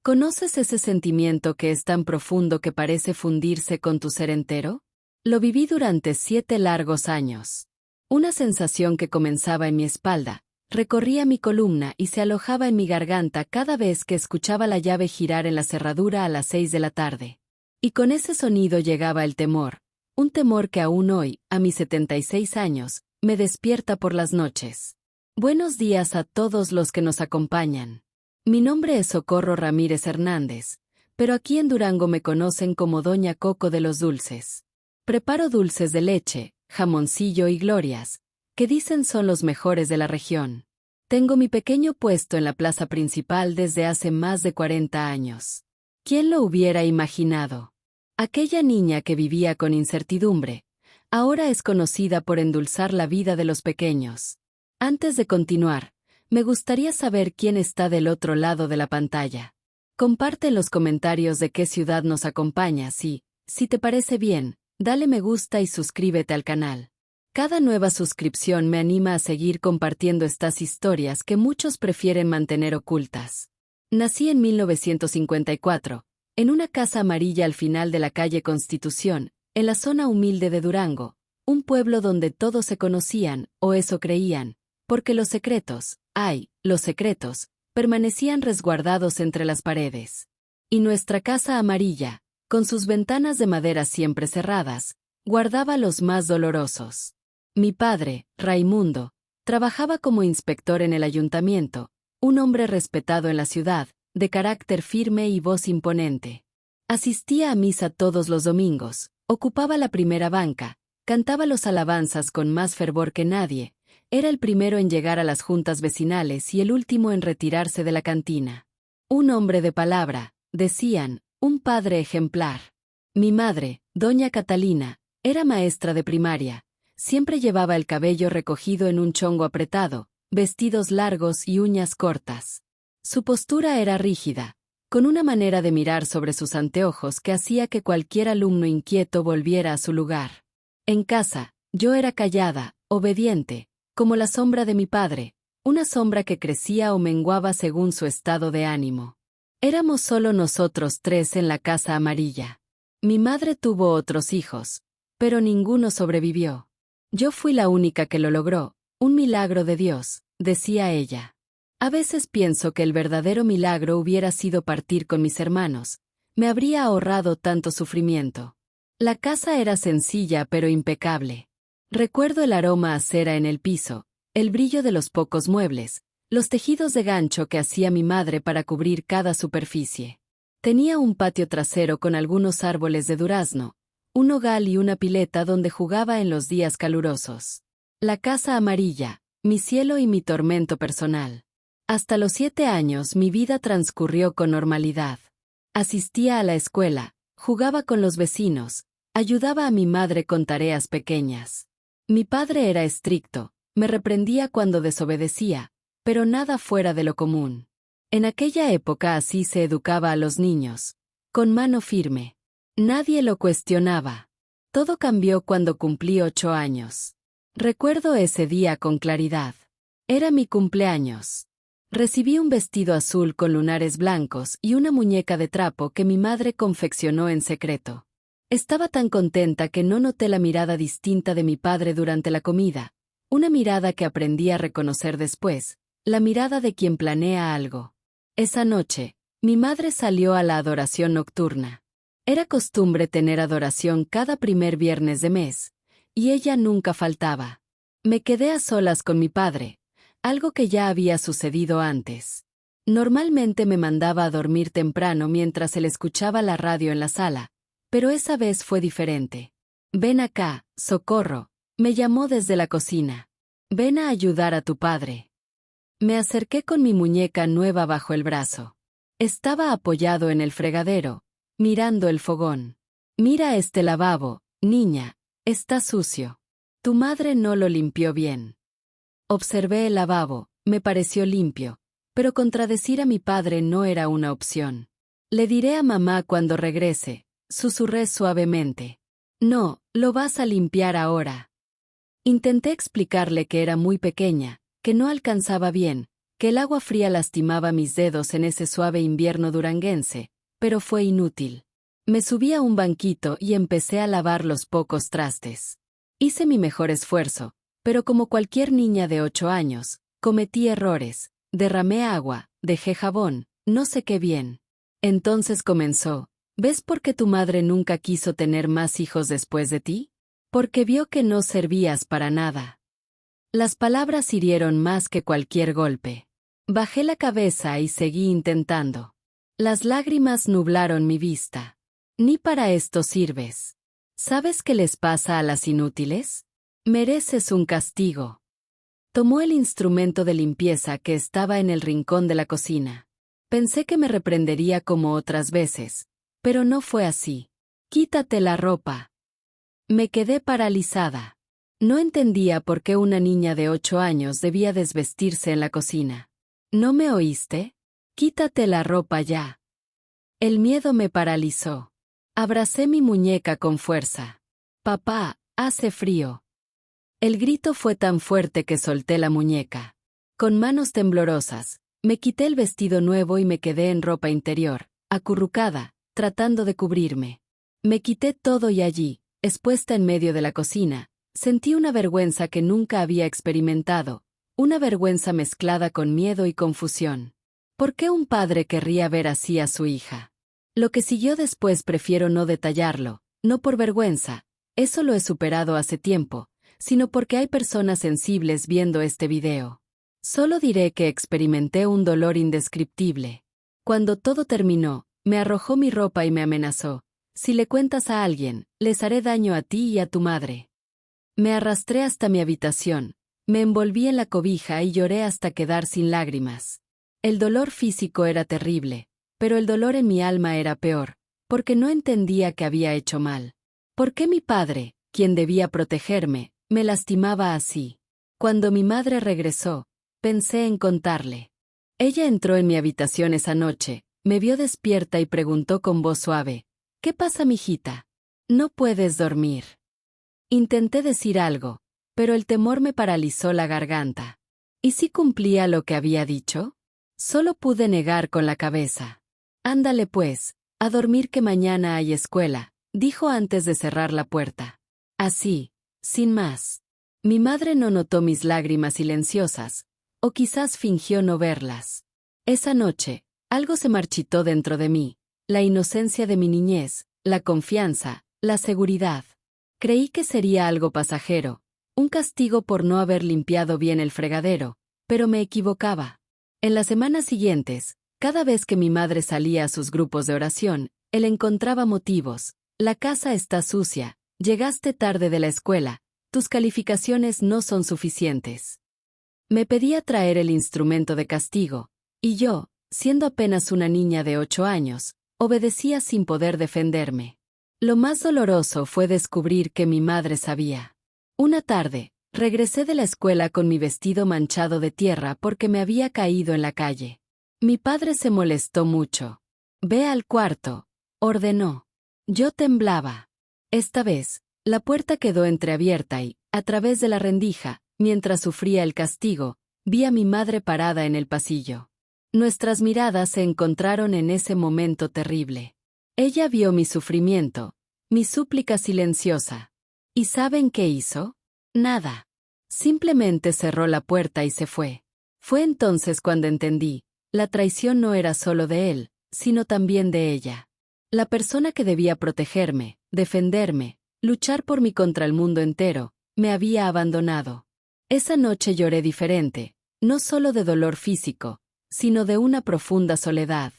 ¿Conoces ese sentimiento que es tan profundo que parece fundirse con tu ser entero? Lo viví durante 7 largos años. Una sensación que comenzaba en mi espalda, recorría mi columna y se alojaba en mi garganta cada vez que escuchaba la llave girar en la cerradura a las 6 de la tarde. Y con ese sonido llegaba el temor, un temor que aún hoy, a mis 76 años, me despierta por las noches. Buenos días a todos los que nos acompañan. Mi nombre es Socorro Ramírez Hernández, pero aquí en Durango me conocen como Doña Coco de los Dulces. Preparo dulces de leche, jamoncillo y glorias, que dicen son los mejores de la región. Tengo mi pequeño puesto en la plaza principal desde hace más de 40 años. ¿Quién lo hubiera imaginado? Aquella niña que vivía con incertidumbre, ahora es conocida por endulzar la vida de los pequeños. Antes de continuar, me gustaría saber quién está del otro lado de la pantalla. Comparte en los comentarios de qué ciudad nos acompañas y, si te parece bien, dale me gusta y suscríbete al canal. Cada nueva suscripción me anima a seguir compartiendo estas historias que muchos prefieren mantener ocultas. Nací en 1954, en una casa amarilla al final de la calle Constitución, en la zona humilde de Durango, un pueblo donde todos se conocían, o eso creían, porque los secretos, los secretos, permanecían resguardados entre las paredes. Y nuestra casa amarilla, con sus ventanas de madera siempre cerradas, guardaba los más dolorosos. Mi padre, Raimundo, trabajaba como inspector en el ayuntamiento, un hombre respetado en la ciudad, de carácter firme y voz imponente. Asistía a misa todos los domingos, ocupaba la primera banca, cantaba los alabanzas con más fervor que nadie, era el primero en llegar a las juntas vecinales y el último en retirarse de la cantina. Un hombre de palabra, decían, un padre ejemplar. Mi madre, doña Catalina, era maestra de primaria, siempre llevaba el cabello recogido en un chongo apretado, vestidos largos y uñas cortas. Su postura era rígida, con una manera de mirar sobre sus anteojos que hacía que cualquier alumno inquieto volviera a su lugar. En casa, yo era callada, obediente, como la sombra de mi padre, una sombra que crecía o menguaba según su estado de ánimo. Éramos solo nosotros 3 en la casa amarilla. Mi madre tuvo otros hijos, pero ninguno sobrevivió. Yo fui la única que lo logró, un milagro de Dios, decía ella. A veces pienso que el verdadero milagro hubiera sido partir con mis hermanos, me habría ahorrado tanto sufrimiento. La casa era sencilla pero impecable. Recuerdo el aroma a cera en el piso, el brillo de los pocos muebles, los tejidos de gancho que hacía mi madre para cubrir cada superficie. Tenía un patio trasero con algunos árboles de durazno, un nogal y una pileta donde jugaba en los días calurosos. La casa amarilla, mi cielo y mi tormento personal. Hasta los 7 años mi vida transcurrió con normalidad. Asistía a la escuela, jugaba con los vecinos, ayudaba a mi madre con tareas pequeñas. Mi padre era estricto, me reprendía cuando desobedecía, pero nada fuera de lo común. En aquella época así se educaba a los niños, con mano firme. Nadie lo cuestionaba. Todo cambió cuando cumplí 8 años. Recuerdo ese día con claridad. Era mi cumpleaños. Recibí un vestido azul con lunares blancos y una muñeca de trapo que mi madre confeccionó en secreto. Estaba tan contenta que no noté la mirada distinta de mi padre durante la comida, una mirada que aprendí a reconocer después, la mirada de quien planea algo. Esa noche, mi madre salió a la adoración nocturna. Era costumbre tener adoración cada primer viernes de mes, y ella nunca faltaba. Me quedé a solas con mi padre, algo que ya había sucedido antes. Normalmente me mandaba a dormir temprano mientras él escuchaba la radio en la sala, pero esa vez fue diferente. Ven acá, Socorro, me llamó desde la cocina. Ven a ayudar a tu padre. Me acerqué con mi muñeca nueva bajo el brazo. Estaba apoyado en el fregadero, mirando el fogón. Mira este lavabo, niña, está sucio. Tu madre no lo limpió bien. Observé el lavabo, me pareció limpio, pero contradecir a mi padre no era una opción. Le diré a mamá cuando regrese, susurré suavemente. No, lo vas a limpiar ahora. Intenté explicarle que era muy pequeña, que no alcanzaba bien, que el agua fría lastimaba mis dedos en ese suave invierno duranguense, pero fue inútil. Me subí a un banquito y empecé a lavar los pocos trastes. Hice mi mejor esfuerzo, pero como cualquier niña de 8 años, cometí errores, derramé agua, dejé jabón, no sequé bien. Entonces comenzó: ¿ves por qué tu madre nunca quiso tener más hijos después de ti? Porque vio que no servías para nada. Las palabras hirieron más que cualquier golpe. Bajé la cabeza y seguí intentando. Las lágrimas nublaron mi vista. Ni para esto sirves. ¿Sabes qué les pasa a las inútiles? Mereces un castigo. Tomó el instrumento de limpieza que estaba en el rincón de la cocina. Pensé que me reprendería como otras veces, pero no fue así. Quítate la ropa. Me quedé paralizada. No entendía por qué una niña de 8 años debía desvestirse en la cocina. ¿No me oíste? Quítate la ropa ya. El miedo me paralizó. Abracé mi muñeca con fuerza. Papá, hace frío. El grito fue tan fuerte que solté la muñeca. Con manos temblorosas, me quité el vestido nuevo y me quedé en ropa interior, acurrucada, tratando de cubrirme. Me quité todo y allí, expuesta en medio de la cocina, sentí una vergüenza que nunca había experimentado, una vergüenza mezclada con miedo y confusión. ¿Por qué un padre querría ver así a su hija? Lo que siguió después prefiero no detallarlo, no por vergüenza, eso lo he superado hace tiempo, sino porque hay personas sensibles viendo este video. Solo diré que experimenté un dolor indescriptible. Cuando todo terminó, me arrojó mi ropa y me amenazó: si le cuentas a alguien, les haré daño a ti y a tu madre. Me arrastré hasta mi habitación, me envolví en la cobija y lloré hasta quedar sin lágrimas. El dolor físico era terrible, pero el dolor en mi alma era peor, porque no entendía que había hecho mal. ¿Por qué mi padre, quien debía protegerme, me lastimaba así? Cuando mi madre regresó, pensé en contarle. Ella entró en mi habitación esa noche, me vio despierta y preguntó con voz suave: ¿qué pasa, mijita? ¿No puedes dormir? Intenté decir algo, pero el temor me paralizó la garganta. ¿Y si cumplía lo que había dicho? Solo pude negar con la cabeza. Ándale pues, a dormir que mañana hay escuela, dijo antes de cerrar la puerta. Así, sin más. Mi madre no notó mis lágrimas silenciosas, o quizás fingió no verlas. Esa noche, algo se marchitó dentro de mí, la inocencia de mi niñez, la confianza, la seguridad. Creí que sería algo pasajero, un castigo por no haber limpiado bien el fregadero, pero me equivocaba. En las semanas siguientes, cada vez que mi madre salía a sus grupos de oración, él encontraba motivos: la casa está sucia, llegaste tarde de la escuela, tus calificaciones no son suficientes. Me pedía traer el instrumento de castigo, y yo, siendo apenas una niña de 8 años, obedecía sin poder defenderme. Lo más doloroso fue descubrir que mi madre sabía. Una tarde, regresé de la escuela con mi vestido manchado de tierra porque me había caído en la calle. Mi padre se molestó mucho. Ve al cuarto, ordenó. Yo temblaba. Esta vez, la puerta quedó entreabierta y, a través de la rendija, mientras sufría el castigo, vi a mi madre parada en el pasillo. Nuestras miradas se encontraron en ese momento terrible. Ella vio mi sufrimiento, mi súplica silenciosa. ¿Y saben qué hizo? Nada. Simplemente cerró la puerta y se fue. Fue entonces cuando entendí: la traición no era solo de él, sino también de ella. La persona que debía protegerme, defenderme, luchar por mí contra el mundo entero, me había abandonado. Esa noche lloré diferente, no solo de dolor físico, sino de una profunda soledad.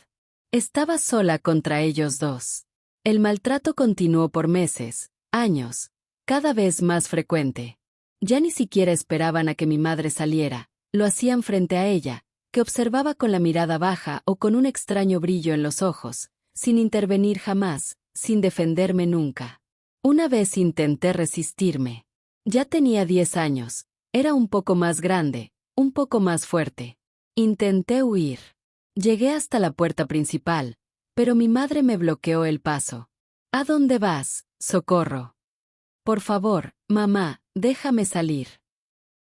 Estaba sola contra ellos dos. El maltrato continuó por meses, años, cada vez más frecuente. Ya ni siquiera esperaban a que mi madre saliera, lo hacían frente a ella, que observaba con la mirada baja o con un extraño brillo en los ojos, sin intervenir jamás, sin defenderme nunca. Una vez intenté resistirme. Ya tenía 10 años, era un poco más grande, un poco más fuerte. Intenté huir. Llegué hasta la puerta principal, pero mi madre me bloqueó el paso. ¿A dónde vas, Socorro? Por favor, mamá, déjame salir.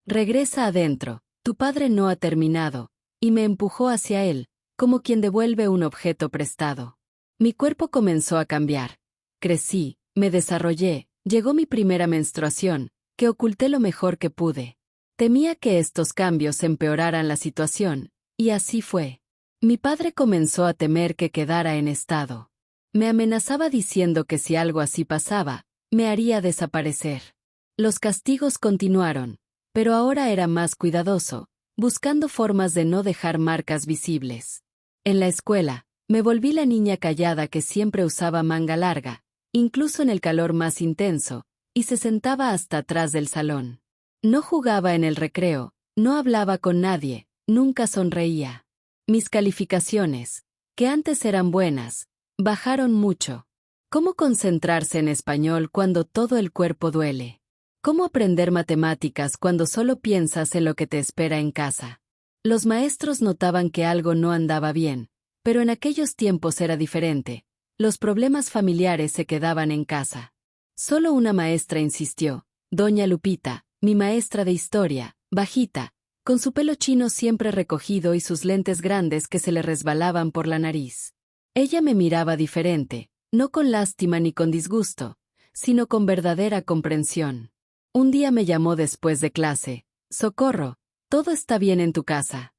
Regresa adentro, tu padre no ha terminado, y me empujó hacia él, como quien devuelve un objeto prestado. Mi cuerpo comenzó a cambiar. Crecí, me desarrollé, llegó mi primera menstruación, que oculté lo mejor que pude. Temía que estos cambios empeoraran la situación, y así fue. Mi padre comenzó a temer que quedara en estado. Me amenazaba diciendo que si algo así pasaba, me haría desaparecer. Los castigos continuaron, pero ahora era más cuidadoso, buscando formas de no dejar marcas visibles. En la escuela, me volví la niña callada que siempre usaba manga larga, incluso en el calor más intenso, y se sentaba hasta atrás del salón. No jugaba en el recreo, no hablaba con nadie, nunca sonreía. Mis calificaciones, que antes eran buenas, bajaron mucho. ¿Cómo concentrarse en español cuando todo el cuerpo duele? ¿Cómo aprender matemáticas cuando solo piensas en lo que te espera en casa? Los maestros notaban que algo no andaba bien, pero en aquellos tiempos era diferente. Los problemas familiares se quedaban en casa. Solo una maestra insistió, doña Lupita, mi maestra de historia, bajita, con su pelo chino siempre recogido y sus lentes grandes que se le resbalaban por la nariz. Ella me miraba diferente, no con lástima ni con disgusto, sino con verdadera comprensión. Un día me llamó después de clase, «Socorro, ¿todo está bien en tu casa?»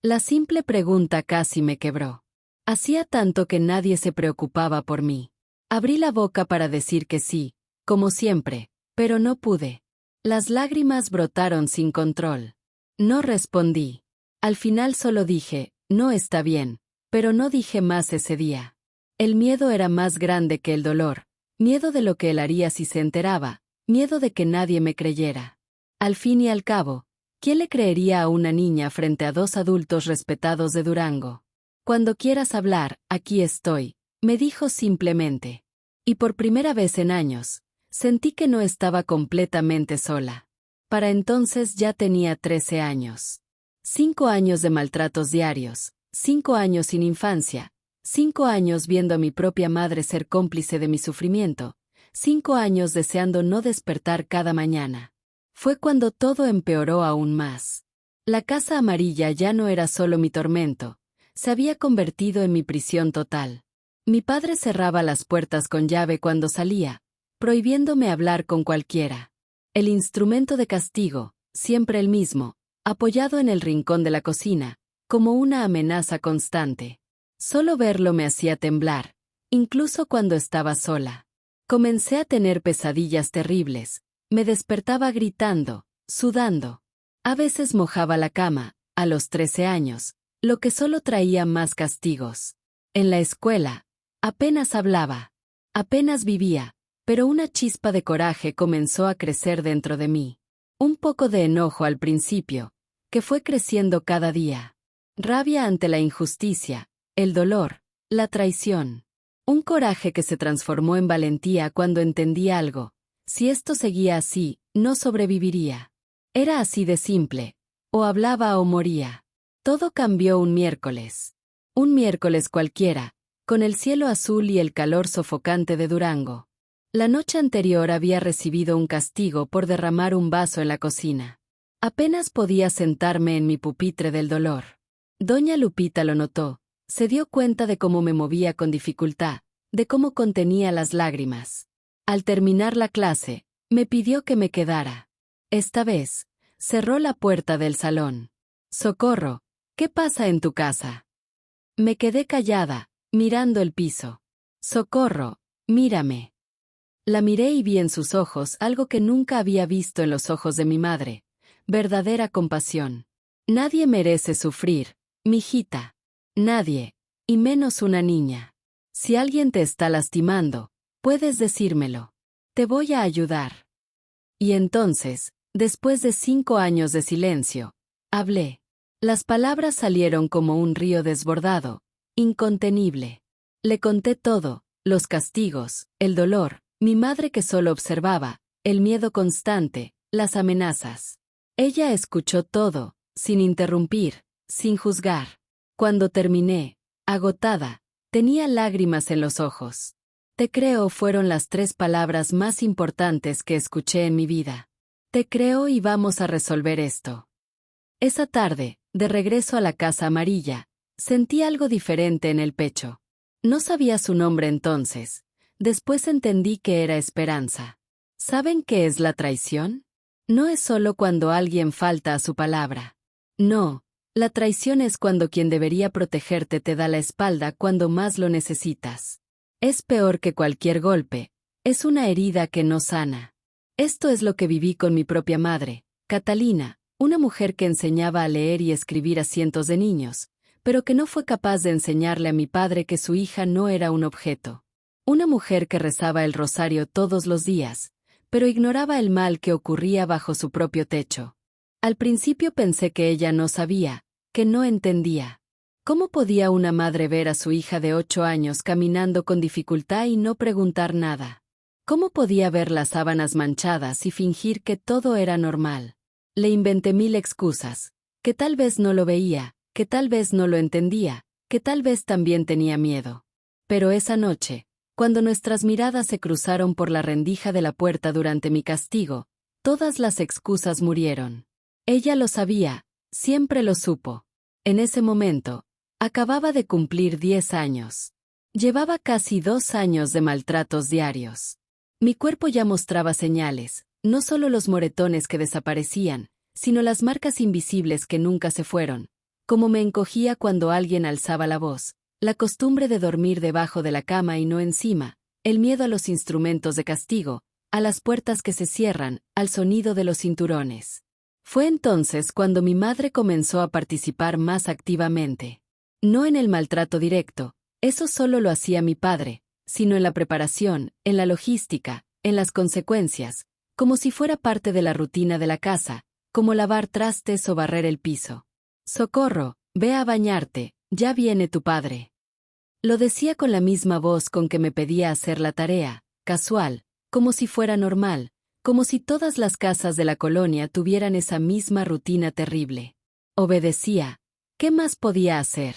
La simple pregunta casi me quebró. Hacía tanto que nadie se preocupaba por mí. Abrí la boca para decir que sí, como siempre, pero no pude. Las lágrimas brotaron sin control. No respondí. Al final solo dije, no está bien, pero no dije más ese día. El miedo era más grande que el dolor, miedo de lo que él haría si se enteraba, miedo de que nadie me creyera. Al fin y al cabo, ¿quién le creería a una niña frente a dos adultos respetados de Durango? Cuando quieras hablar, aquí estoy, me dijo simplemente. Y por primera vez en años, sentí que no estaba completamente sola. Para entonces ya tenía 13 años. 5 años de maltratos diarios, 5 años sin infancia, 5 años viendo a mi propia madre ser cómplice de mi sufrimiento, 5 años deseando no despertar cada mañana. Fue cuando todo empeoró aún más. La casa amarilla ya no era solo mi tormento, se había convertido en mi prisión total. Mi padre cerraba las puertas con llave cuando salía, prohibiéndome hablar con cualquiera. El instrumento de castigo, siempre el mismo, apoyado en el rincón de la cocina, como una amenaza constante. Solo verlo me hacía temblar, incluso cuando estaba sola. Comencé a tener pesadillas terribles, me despertaba gritando, sudando. A veces mojaba la cama, a los 13 años, lo que solo traía más castigos. En la escuela, apenas hablaba, apenas vivía, pero una chispa de coraje comenzó a crecer dentro de mí. Un poco de enojo al principio, que fue creciendo cada día. Rabia ante la injusticia, el dolor, la traición. Un coraje que se transformó en valentía cuando entendí algo. Si esto seguía así, no sobreviviría. Era así de simple. O hablaba o moría. Todo cambió un miércoles. Un miércoles cualquiera, con el cielo azul y el calor sofocante de Durango. La noche anterior había recibido un castigo por derramar un vaso en la cocina. Apenas podía sentarme en mi pupitre del dolor. Doña Lupita lo notó, se dio cuenta de cómo me movía con dificultad, de cómo contenía las lágrimas. Al terminar la clase, me pidió que me quedara. Esta vez, cerró la puerta del salón. «Socorro, ¿qué pasa en tu casa?» Me quedé callada, mirando el piso. «Socorro, mírame». La miré y vi en sus ojos algo que nunca había visto en los ojos de mi madre, verdadera compasión. Nadie merece sufrir, mijita. Nadie, y menos una niña. Si alguien te está lastimando, puedes decírmelo. Te voy a ayudar. Y entonces, después de 5 años de silencio, hablé. Las palabras salieron como un río desbordado, incontenible. Le conté todo, los castigos, el dolor, mi madre que solo observaba, el miedo constante, las amenazas. Ella escuchó todo, sin interrumpir, sin juzgar. Cuando terminé, agotada, tenía lágrimas en los ojos. Te creo fueron las 3 palabras más importantes que escuché en mi vida. Te creo y vamos a resolver esto. Esa tarde, De regreso a la casa amarilla, sentí algo diferente en el pecho. No sabía su nombre entonces. Después entendí que era Esperanza. ¿Saben qué es la traición? No es solo cuando alguien falta a su palabra. No, la traición es cuando quien debería protegerte te da la espalda cuando más lo necesitas. Es peor que cualquier golpe. Es una herida que no sana. Esto es lo que viví con mi propia madre, Catalina, una mujer que enseñaba a leer y escribir a cientos de niños, pero que no fue capaz de enseñarle a mi padre que su hija no era un objeto. Una mujer que rezaba el rosario todos los días, pero ignoraba el mal que ocurría bajo su propio techo. Al principio pensé que ella no sabía, que no entendía. ¿Cómo podía una madre ver a su hija de 8 años caminando con dificultad y no preguntar nada? ¿Cómo podía ver las sábanas manchadas y fingir que todo era normal? Le inventé 1000 excusas, que tal vez no lo veía, que tal vez no lo entendía, que tal vez también tenía miedo. Pero esa noche, cuando nuestras miradas se cruzaron por la rendija de la puerta durante mi castigo, todas las excusas murieron. Ella lo sabía, siempre lo supo. En ese momento, acababa de cumplir 10 años. Llevaba casi 2 años de maltratos diarios. Mi cuerpo ya mostraba señales, no solo los moretones que desaparecían, sino las marcas invisibles que nunca se fueron, como me encogía cuando alguien alzaba la voz, la costumbre de dormir debajo de la cama y no encima, el miedo a los instrumentos de castigo, a las puertas que se cierran, al sonido de los cinturones. Fue entonces cuando mi madre comenzó a participar más activamente. No en el maltrato directo, eso solo lo hacía mi padre, sino en la preparación, en la logística, en las consecuencias, como si fuera parte de la rutina de la casa, como lavar trastes o barrer el piso. «Socorro, ve a bañarte, ya viene tu padre». Lo decía con la misma voz con que me pedía hacer la tarea, casual, como si fuera normal, como si todas las casas de la colonia tuvieran esa misma rutina terrible. Obedecía. ¿Qué más podía hacer?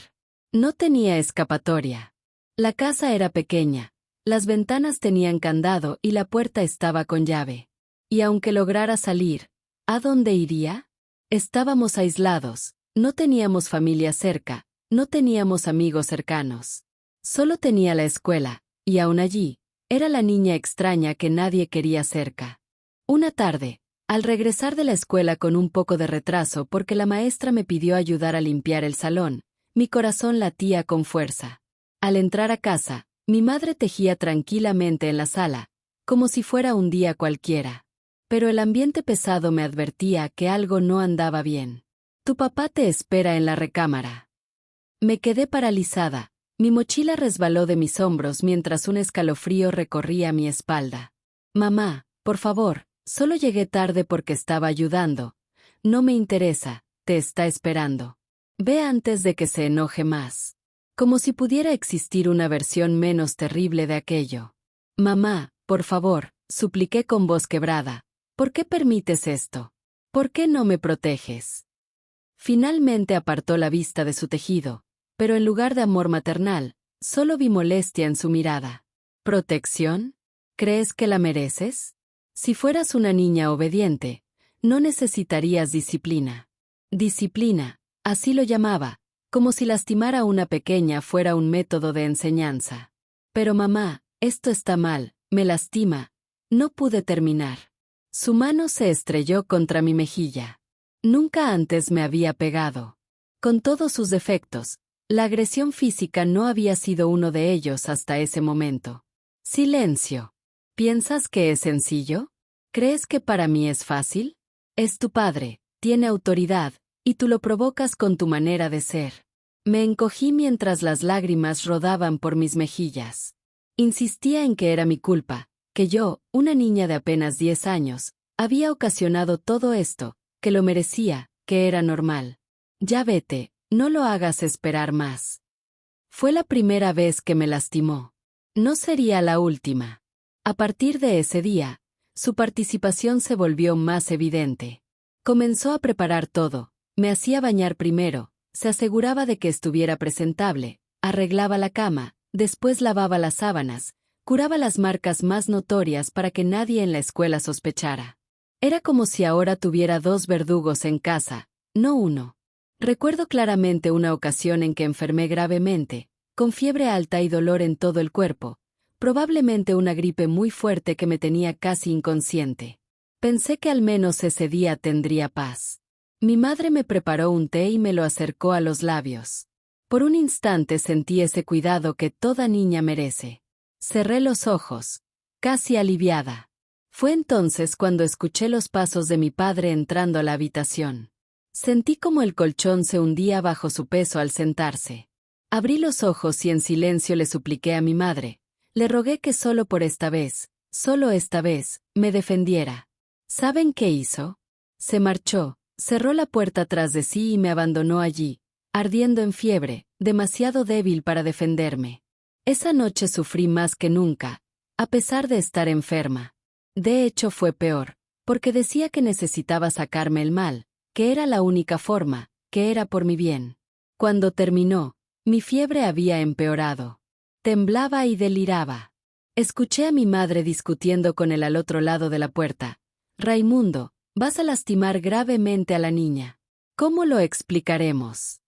No tenía escapatoria. La casa era pequeña, las ventanas tenían candado y la puerta estaba con llave. Y aunque lograra salir, ¿a dónde iría? Estábamos aislados, no teníamos familia cerca, no teníamos amigos cercanos. Solo tenía la escuela, y aún allí, era la niña extraña que nadie quería cerca. Una tarde, al regresar de la escuela con un poco de retraso porque la maestra me pidió ayudar a limpiar el salón, mi corazón latía con fuerza. Al entrar a casa, mi madre tejía tranquilamente en la sala, como si fuera un día cualquiera. Pero el ambiente pesado me advertía que algo no andaba bien. «Tu papá te espera en la recámara». Me quedé paralizada, mi mochila resbaló de mis hombros mientras un escalofrío recorría mi espalda. «Mamá, por favor, solo llegué tarde porque estaba ayudando. No me interesa, te está esperando. Ve antes de que se enoje más». Como si pudiera existir una versión menos terrible de aquello. «Mamá, por favor», supliqué con voz quebrada, «¿por qué permites esto? ¿Por qué no me proteges?» Finalmente apartó la vista de su tejido, pero en lugar de amor maternal, solo vi molestia en su mirada. «¿Protección? ¿Crees que la mereces? Si fueras una niña obediente, no necesitarías disciplina». Disciplina, así lo llamaba, como si lastimar a una pequeña fuera un método de enseñanza. «Pero mamá, esto está mal, me lastima». No pude terminar. Su mano se estrelló contra mi mejilla. Nunca antes me había pegado. Con todos sus defectos, la agresión física no había sido uno de ellos hasta ese momento. Silencio. ¿Piensas que es sencillo? ¿Crees que para mí es fácil? Es tu padre, tiene autoridad, y tú lo provocas con tu manera de ser. Me encogí mientras las lágrimas rodaban por mis mejillas. Insistía en que era mi culpa, que yo, una niña de apenas 10 años, había ocasionado todo esto, que lo merecía, que era normal. «Ya vete, no lo hagas esperar más». Fue la primera vez que me lastimó. No sería la última. A partir de ese día, su participación se volvió más evidente. Comenzó a preparar todo. Me hacía bañar primero, se aseguraba de que estuviera presentable, arreglaba la cama, después lavaba las sábanas, curaba las marcas más notorias para que nadie en la escuela sospechara. Era como si ahora tuviera 2 verdugos en casa, no uno. Recuerdo claramente una ocasión en que enfermé gravemente, con fiebre alta y dolor en todo el cuerpo, probablemente una gripe muy fuerte que me tenía casi inconsciente. Pensé que al menos ese día tendría paz. Mi madre me preparó un té y me lo acercó a los labios. Por un instante sentí ese cuidado que toda niña merece. Cerré los ojos, casi aliviada. Fue entonces cuando escuché los pasos de mi padre entrando a la habitación. Sentí como el colchón se hundía bajo su peso al sentarse. Abrí los ojos y en silencio le supliqué a mi madre. Le rogué que solo por esta vez, solo esta vez, me defendiera. ¿Saben qué hizo? Se marchó, cerró la puerta tras de sí y me abandonó allí, ardiendo en fiebre, demasiado débil para defenderme. Esa noche sufrí más que nunca, a pesar de estar enferma. De hecho fue peor, porque decía que necesitaba sacarme el mal, que era la única forma, que era por mi bien. Cuando terminó, mi fiebre había empeorado. Temblaba y deliraba. Escuché a mi madre discutiendo con él al otro lado de la puerta. Raimundo, vas a lastimar gravemente a la niña. ¿Cómo lo explicaremos?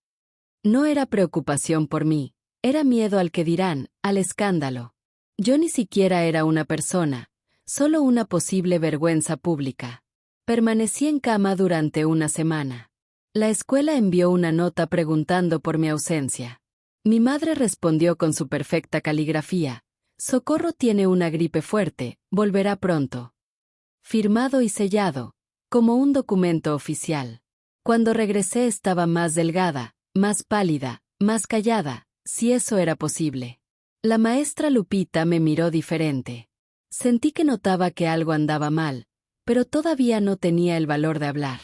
No era preocupación por mí, era miedo al que dirán, al escándalo. Yo ni siquiera era una persona, solo una posible vergüenza pública. Permanecí en cama durante una semana. La escuela envió una nota preguntando por mi ausencia. Mi madre respondió con su perfecta caligrafía: Socorro tiene una gripe fuerte, volverá pronto. Firmado y sellado, como un documento oficial. Cuando regresé estaba más delgada, más pálida, más callada, si eso era posible. La maestra Lupita me miró diferente. Sentí que notaba que algo andaba mal, pero todavía no tenía el valor de hablar.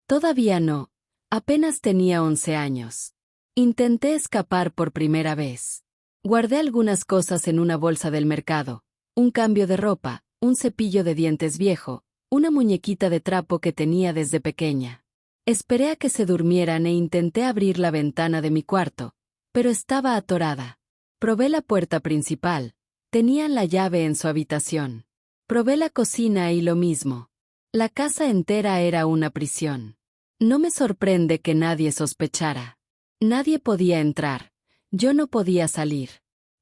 Todavía no, apenas tenía 11 años. Intenté escapar por primera vez. Guardé algunas cosas en una bolsa del mercado, un cambio de ropa, un cepillo de dientes viejo, una muñequita de trapo que tenía desde pequeña. Esperé a que se durmieran e intenté abrir la ventana de mi cuarto, pero estaba atorada. Probé la puerta principal, tenían la llave en su habitación. Probé la cocina y lo mismo. La casa entera era una prisión. No me sorprende que nadie sospechara. Nadie podía entrar. Yo no podía salir.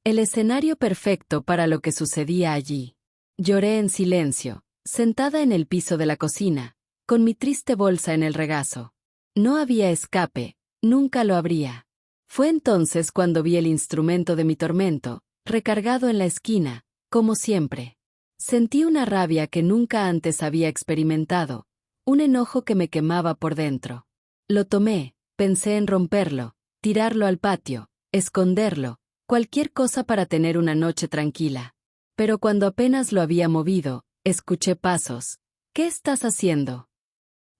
El escenario perfecto para lo que sucedía allí. Lloré en silencio, sentada en el piso de la cocina, con mi triste bolsa en el regazo. No había escape, nunca lo habría. Fue entonces cuando vi el instrumento de mi tormento, recargado en la esquina, como siempre. Sentí una rabia que nunca antes había experimentado, un enojo que me quemaba por dentro. Lo tomé, pensé en romperlo, tirarlo al patio, esconderlo, cualquier cosa para tener una noche tranquila. Pero cuando apenas lo había movido, escuché pasos. ¿Qué estás haciendo?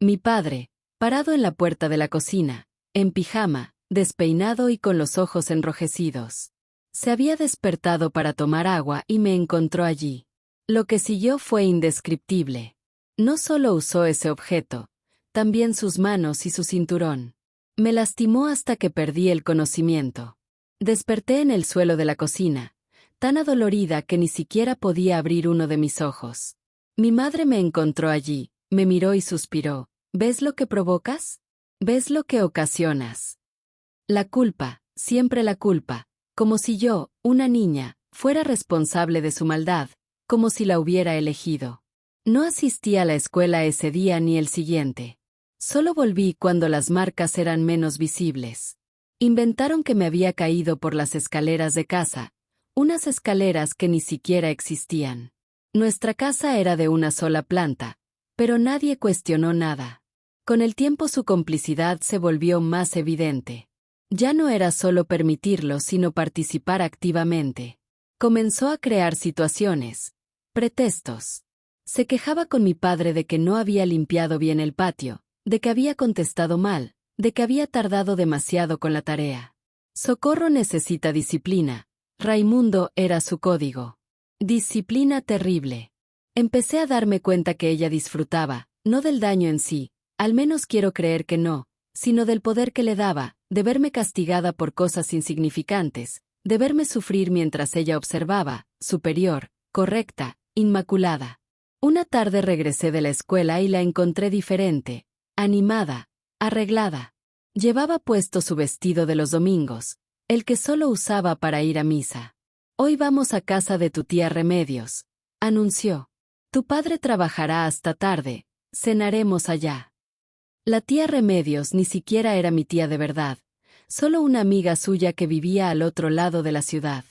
Mi padre, parado en la puerta de la cocina, en pijama, despeinado y con los ojos enrojecidos. Se había despertado para tomar agua y me encontró allí. Lo que siguió fue indescriptible. No solo usó ese objeto, también sus manos y su cinturón. Me lastimó hasta que perdí el conocimiento. Desperté en el suelo de la cocina, tan adolorida que ni siquiera podía abrir uno de mis ojos. Mi madre me encontró allí, me miró y suspiró. ¿Ves lo que provocas? ¿Ves lo que ocasionas? La culpa, siempre la culpa, como si yo, una niña, fuera responsable de su maldad, como si la hubiera elegido. No asistí a la escuela ese día ni el siguiente. Solo volví cuando las marcas eran menos visibles. Inventaron que me había caído por las escaleras de casa, unas escaleras que ni siquiera existían. Nuestra casa era de una sola planta, pero nadie cuestionó nada. Con el tiempo su complicidad se volvió más evidente. Ya no era solo permitirlo, sino participar activamente. Comenzó a crear situaciones, pretextos. Se quejaba con mi padre de que no había limpiado bien el patio, de que había contestado mal, de que había tardado demasiado con la tarea. Socorro necesita disciplina. Raimundo era su código. Disciplina terrible. Empecé a darme cuenta que ella disfrutaba, no del daño en sí, al menos quiero creer que no, sino del poder que le daba, de verme castigada por cosas insignificantes, de verme sufrir mientras ella observaba, superior, correcta, inmaculada. Una tarde regresé de la escuela y la encontré diferente, animada, arreglada. Llevaba puesto su vestido de los domingos, el que solo usaba para ir a misa. Hoy vamos a casa de tu tía Remedios, anunció. Tu padre trabajará hasta tarde, cenaremos allá. La tía Remedios ni siquiera era mi tía de verdad, solo una amiga suya que vivía al otro lado de la ciudad.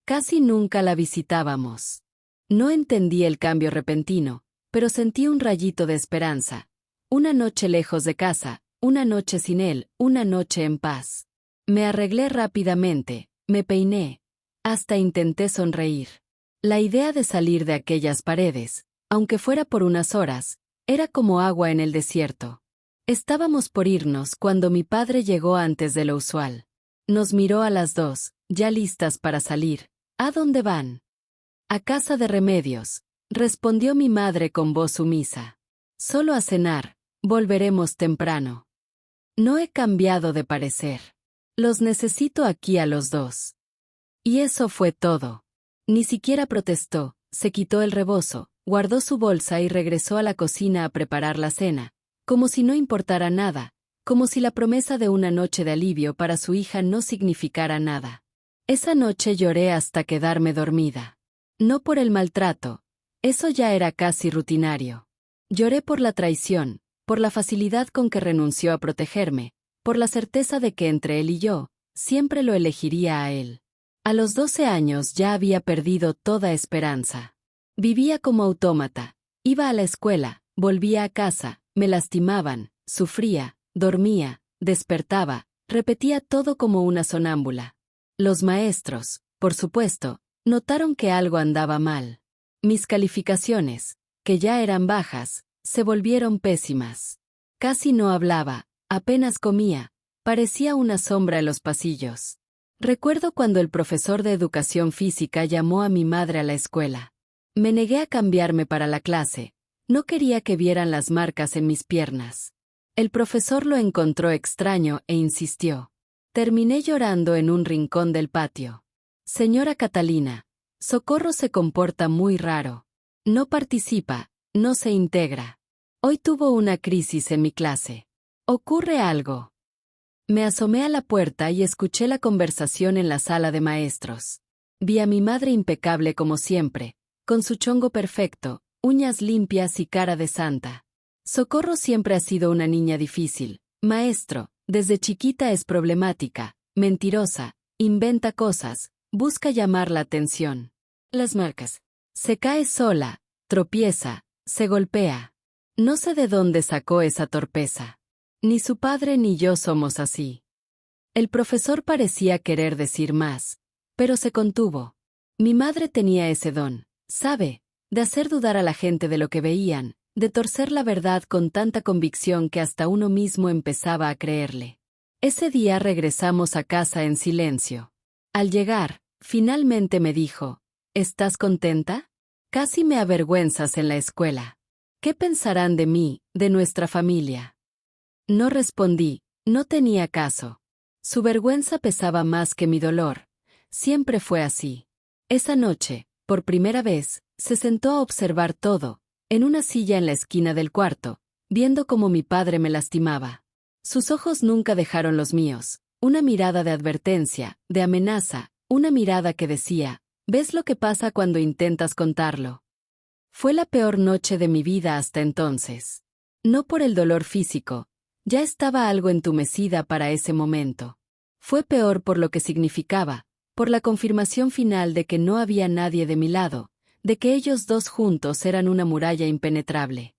Casi nunca la visitábamos. No entendí el cambio repentino, pero sentí un rayito de esperanza. Una noche lejos de casa, una noche sin él, una noche en paz. Me arreglé rápidamente, me peiné, hasta intenté sonreír. La idea de salir de aquellas paredes, aunque fuera por unas horas, era como agua en el desierto. Estábamos por irnos cuando mi padre llegó antes de lo usual. Nos miró a las dos, ya listas para salir. ¿A dónde van? A casa de Remedios, respondió mi madre con voz sumisa. Solo a cenar, volveremos temprano. No he cambiado de parecer. Los necesito aquí a los dos. Y eso fue todo. Ni siquiera protestó, se quitó el rebozo, guardó su bolsa y regresó a la cocina a preparar la cena, como si no importara nada, como si la promesa de una noche de alivio para su hija no significara nada. Esa noche lloré hasta quedarme dormida. No por el maltrato, eso ya era casi rutinario. Lloré por la traición, por la facilidad con que renunció a protegerme, por la certeza de que entre él y yo, siempre lo elegiría a él. A los 12 años ya había perdido toda esperanza. Vivía como autómata, iba a la escuela, volvía a casa, me lastimaban, sufría, dormía, despertaba, repetía todo como una sonámbula. Los maestros, por supuesto, notaron que algo andaba mal. Mis calificaciones, que ya eran bajas, se volvieron pésimas. Casi no hablaba, apenas comía, parecía una sombra en los pasillos. Recuerdo cuando el profesor de educación física llamó a mi madre a la escuela. Me negué a cambiarme para la clase, no quería que vieran las marcas en mis piernas. El profesor lo encontró extraño e insistió. Terminé llorando en un rincón del patio. Señora Catalina, Socorro se comporta muy raro. No participa, no se integra. Hoy tuvo una crisis en mi clase. ¿Ocurre algo? Me asomé a la puerta y escuché la conversación en la sala de maestros. Vi a mi madre impecable como siempre, con su chongo perfecto, uñas limpias y cara de santa. Socorro siempre ha sido una niña difícil, maestro. Desde chiquita es problemática, mentirosa, inventa cosas, busca llamar la atención. Las marcas. Se cae sola, tropieza, se golpea. No sé de dónde sacó esa torpeza. Ni su padre ni yo somos así. El profesor parecía querer decir más, pero se contuvo. Mi madre tenía ese don, ¿sabe?, de hacer dudar a la gente de lo que veían, de torcer la verdad con tanta convicción que hasta uno mismo empezaba a creerle. Ese día regresamos a casa en silencio. Al llegar, finalmente me dijo, ¿estás contenta? Casi me avergüenzas en la escuela. ¿Qué pensarán de mí, de nuestra familia? No respondí, no tenía caso. Su vergüenza pesaba más que mi dolor. Siempre fue así. Esa noche, por primera vez, se sentó a observar todo, en una silla en la esquina del cuarto, viendo cómo mi padre me lastimaba. Sus ojos nunca dejaron los míos, una mirada de advertencia, de amenaza, una mirada que decía, ¿ves lo que pasa cuando intentas contarlo? Fue la peor noche de mi vida hasta entonces. No por el dolor físico, ya estaba algo entumecida para ese momento. Fue peor por lo que significaba, por la confirmación final de que no había nadie de mi lado, de que ellos dos juntos eran una muralla impenetrable.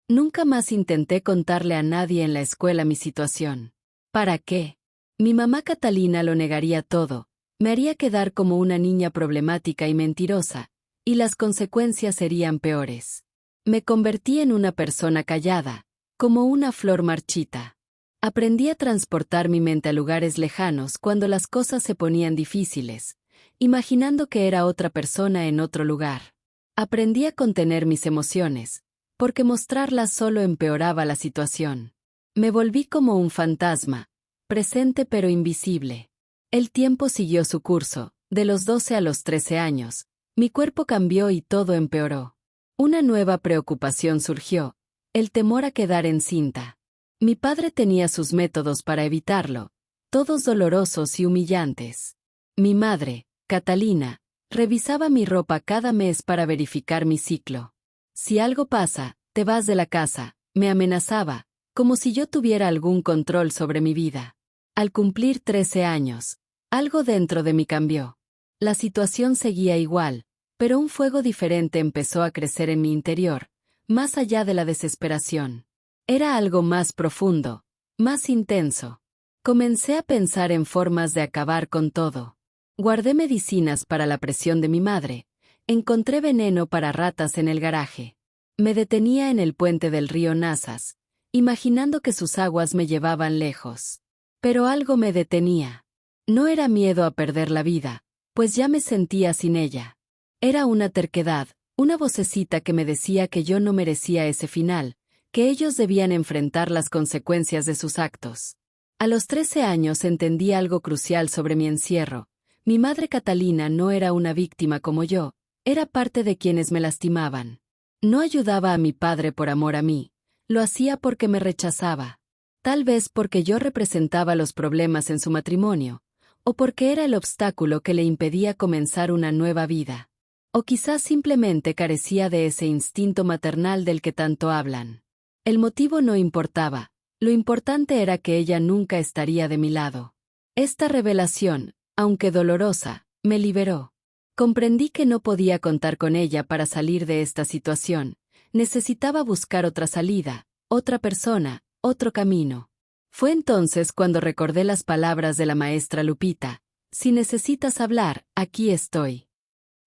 Nunca más intenté contarle a nadie en la escuela mi situación. ¿Para qué? Mi mamá Catalina lo negaría todo, me haría quedar como una niña problemática y mentirosa, y las consecuencias serían peores. Me convertí en una persona callada, como una flor marchita. Aprendí a transportar mi mente a lugares lejanos cuando las cosas se ponían difíciles, imaginando que era otra persona en otro lugar. Aprendí a contener mis emociones, porque mostrarlas solo empeoraba la situación. Me volví como un fantasma, presente pero invisible. El tiempo siguió su curso, de los 12 a los 13 años, mi cuerpo cambió y todo empeoró. Una nueva preocupación surgió, el temor a quedar encinta. Mi padre tenía sus métodos para evitarlo, todos dolorosos y humillantes. Mi madre, Catalina, revisaba mi ropa cada mes para verificar mi ciclo. Si algo pasa, te vas de la casa, me amenazaba, como si yo tuviera algún control sobre mi vida. Al cumplir 13 años, algo dentro de mí cambió. La situación seguía igual, pero un fuego diferente empezó a crecer en mi interior, más allá de la desesperación. Era algo más profundo, más intenso. Comencé a pensar en formas de acabar con todo. Guardé medicinas para la presión de mi madre, encontré veneno para ratas en el garaje. Me detenía en el puente del río Nazas, imaginando que sus aguas me llevaban lejos. Pero algo me detenía. No era miedo a perder la vida, pues ya me sentía sin ella. Era una terquedad, una vocecita que me decía que yo no merecía ese final, que ellos debían enfrentar las consecuencias de sus actos. A los 13 años entendí algo crucial sobre mi encierro. Mi madre Catalina no era una víctima como yo, era parte de quienes me lastimaban. No ayudaba a mi padre por amor a mí, lo hacía porque me rechazaba. Tal vez porque yo representaba los problemas en su matrimonio, o porque era el obstáculo que le impedía comenzar una nueva vida. O quizás simplemente carecía de ese instinto maternal del que tanto hablan. El motivo no importaba, lo importante era que ella nunca estaría de mi lado. Esta revelación, aunque dolorosa, me liberó. Comprendí que no podía contar con ella para salir de esta situación, necesitaba buscar otra salida, otra persona, otro camino. Fue entonces cuando recordé las palabras de la maestra Lupita: si necesitas hablar, aquí estoy.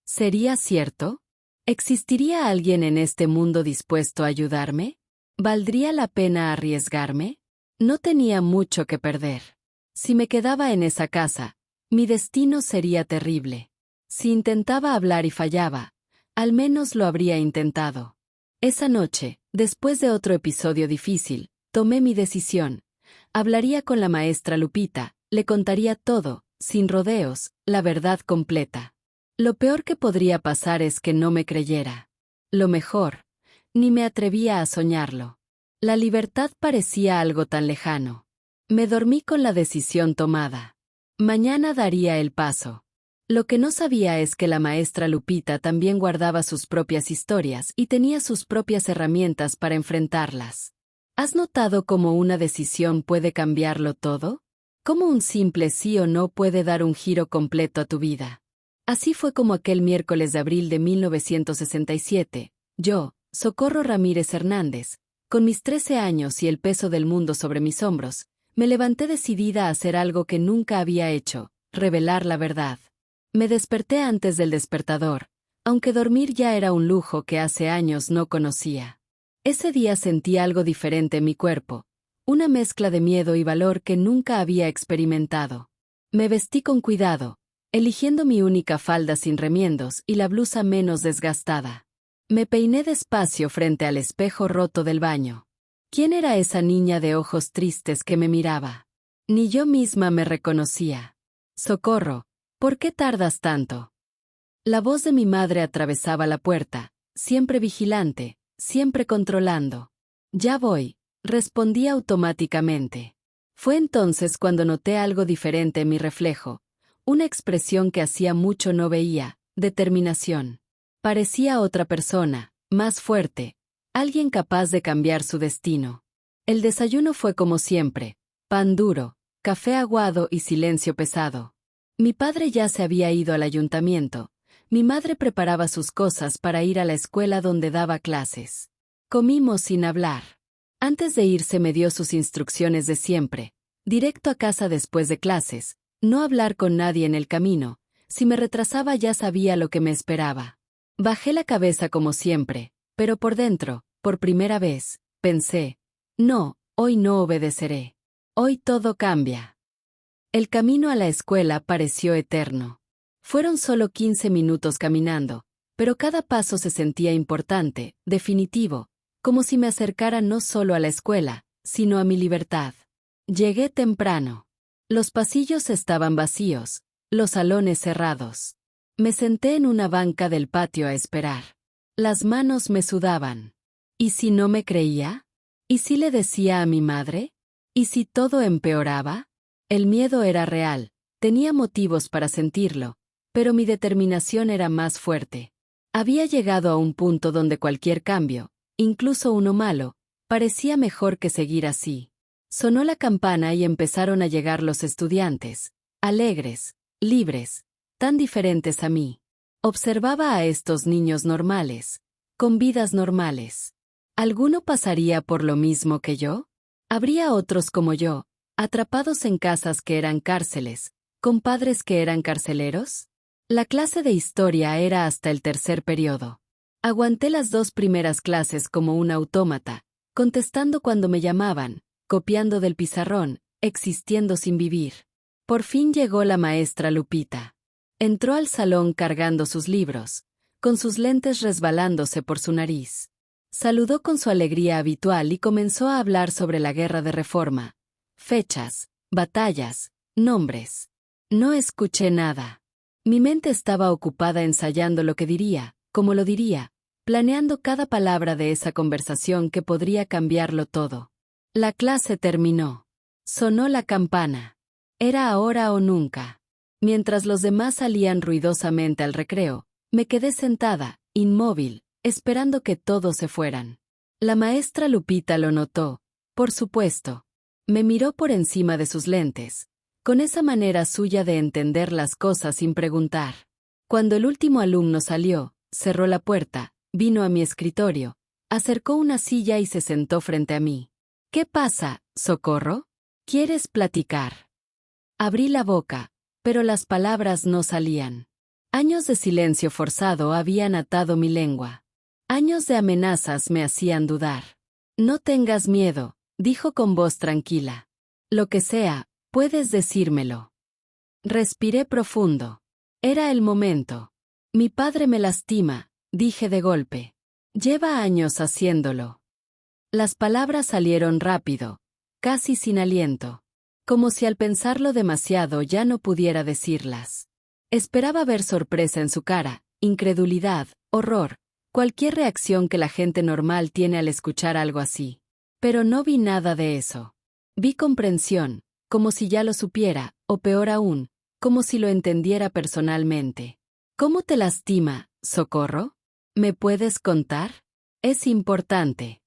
¿Sería cierto? ¿Existiría alguien en este mundo dispuesto a ayudarme? ¿Valdría la pena arriesgarme? No tenía mucho que perder. Si me quedaba en esa casa, mi destino sería terrible. Si intentaba hablar y fallaba, al menos lo habría intentado. Esa noche, después de otro episodio difícil, tomé mi decisión. Hablaría con la maestra Lupita, le contaría todo, sin rodeos, la verdad completa. Lo peor que podría pasar es que no me creyera. Lo mejor, ni me atrevía a soñarlo. La libertad parecía algo tan lejano. Me dormí con la decisión tomada. Mañana daría el paso. Lo que no sabía es que la maestra Lupita también guardaba sus propias historias y tenía sus propias herramientas para enfrentarlas. ¿Has notado cómo una decisión puede cambiarlo todo? ¿Cómo un simple sí o no puede dar un giro completo a tu vida? Así fue como aquel miércoles de abril de 1967, yo, Socorro Ramírez Hernández, con mis 13 años y el peso del mundo sobre mis hombros, me levanté decidida a hacer algo que nunca había hecho: revelar la verdad. Me desperté antes del despertador, aunque dormir ya era un lujo que hace años no conocía. Ese día sentí algo diferente en mi cuerpo, una mezcla de miedo y valor que nunca había experimentado. Me vestí con cuidado, eligiendo mi única falda sin remiendos y la blusa menos desgastada. Me peiné despacio frente al espejo roto del baño. ¿Quién era esa niña de ojos tristes que me miraba? Ni yo misma me reconocía. Socorro, ¿por qué tardas tanto? La voz de mi madre atravesaba la puerta, siempre vigilante, siempre controlando. Ya voy, respondí automáticamente. Fue entonces cuando noté algo diferente en mi reflejo, una expresión que hacía mucho no veía: determinación. Parecía otra persona, más fuerte, alguien capaz de cambiar su destino. El desayuno fue como siempre: pan duro, café aguado y silencio pesado. Mi padre ya se había ido al ayuntamiento. Mi madre preparaba sus cosas para ir a la escuela donde daba clases. Comimos sin hablar. Antes de irse me dio sus instrucciones de siempre: directo a casa después de clases, no hablar con nadie en el camino. Si me retrasaba ya sabía lo que me esperaba. Bajé la cabeza como siempre, pero por dentro, por primera vez, pensé: no, hoy no obedeceré. Hoy todo cambia. El camino a la escuela pareció eterno. Fueron solo 15 minutos caminando, pero cada paso se sentía importante, definitivo, como si me acercara no solo a la escuela, sino a mi libertad. Llegué temprano. Los pasillos estaban vacíos, los salones cerrados. Me senté en una banca del patio a esperar. Las manos me sudaban. ¿Y si no me creía? ¿Y si le decía a mi madre? ¿Y si todo empeoraba? El miedo era real, tenía motivos para sentirlo, pero mi determinación era más fuerte. Había llegado a un punto donde cualquier cambio, incluso uno malo, parecía mejor que seguir así. Sonó la campana y empezaron a llegar los estudiantes, alegres, libres, tan diferentes a mí. Observaba a estos niños normales, con vidas normales. ¿Alguno pasaría por lo mismo que yo? ¿Habría otros como yo, atrapados en casas que eran cárceles, con padres que eran carceleros? La clase de historia era hasta el tercer periodo. Aguanté las 2 primeras clases como un autómata, contestando cuando me llamaban, copiando del pizarrón, existiendo sin vivir. Por fin llegó la maestra Lupita. Entró al salón cargando sus libros, con sus lentes resbalándose por su nariz. Saludó con su alegría habitual y comenzó a hablar sobre la guerra de Reforma. Fechas, batallas, nombres. No escuché nada. Mi mente estaba ocupada ensayando lo que diría, cómo lo diría, planeando cada palabra de esa conversación que podría cambiarlo todo. La clase terminó. Sonó la campana. Era ahora o nunca. Mientras los demás salían ruidosamente al recreo, me quedé sentada, inmóvil, esperando que todos se fueran. La maestra Lupita lo notó, por supuesto. Me miró por encima de sus lentes, con esa manera suya de entender las cosas sin preguntar. Cuando el último alumno salió, cerró la puerta, vino a mi escritorio, acercó una silla y se sentó frente a mí. ¿Qué pasa, Socorro? ¿Quieres platicar? Abrí la boca, pero las palabras no salían. Años de silencio forzado habían atado mi lengua. Años de amenazas me hacían dudar. No tengas miedo, dijo con voz tranquila. Lo que sea, puedes decírmelo. Respiré profundo. Era el momento. Mi padre me lastima, dije de golpe. Lleva años haciéndolo. Las palabras salieron rápido, casi sin aliento. Como si al pensarlo demasiado ya no pudiera decirlas. Esperaba ver sorpresa en su cara, incredulidad, horror, cualquier reacción que la gente normal tiene al escuchar algo así. Pero no vi nada de eso. Vi comprensión, como si ya lo supiera, o peor aún, como si lo entendiera personalmente. ¿Cómo te lastima, Socorro? ¿Me puedes contar? Es importante.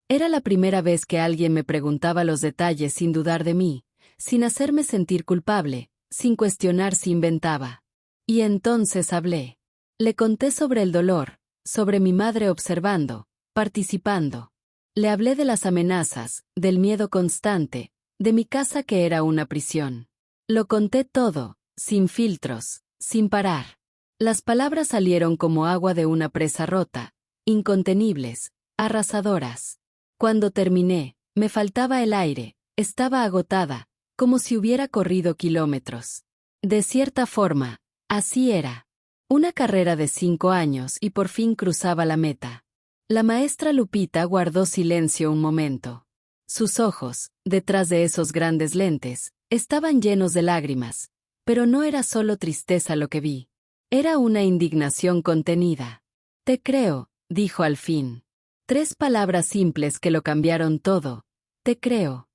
Era la primera vez que alguien me preguntaba los detalles sin dudar de mí, sin hacerme sentir culpable, sin cuestionar si inventaba. Y entonces hablé. Le conté sobre el dolor, sobre mi madre observando, participando. Le hablé de las amenazas, del miedo constante, de mi casa que era una prisión. Lo conté todo, sin filtros, sin parar. Las palabras salieron como agua de una presa rota, incontenibles, arrasadoras. Cuando terminé, me faltaba el aire, estaba agotada, como si hubiera corrido kilómetros. De cierta forma, así era. Una carrera de 5 años y por fin cruzaba la meta. La maestra Lupita guardó silencio un momento. Sus ojos, detrás de esos grandes lentes, estaban llenos de lágrimas, pero no era solo tristeza lo que vi. Era una indignación contenida. Te creo, dijo al fin. 3 palabras simples que lo cambiaron todo. Te creo.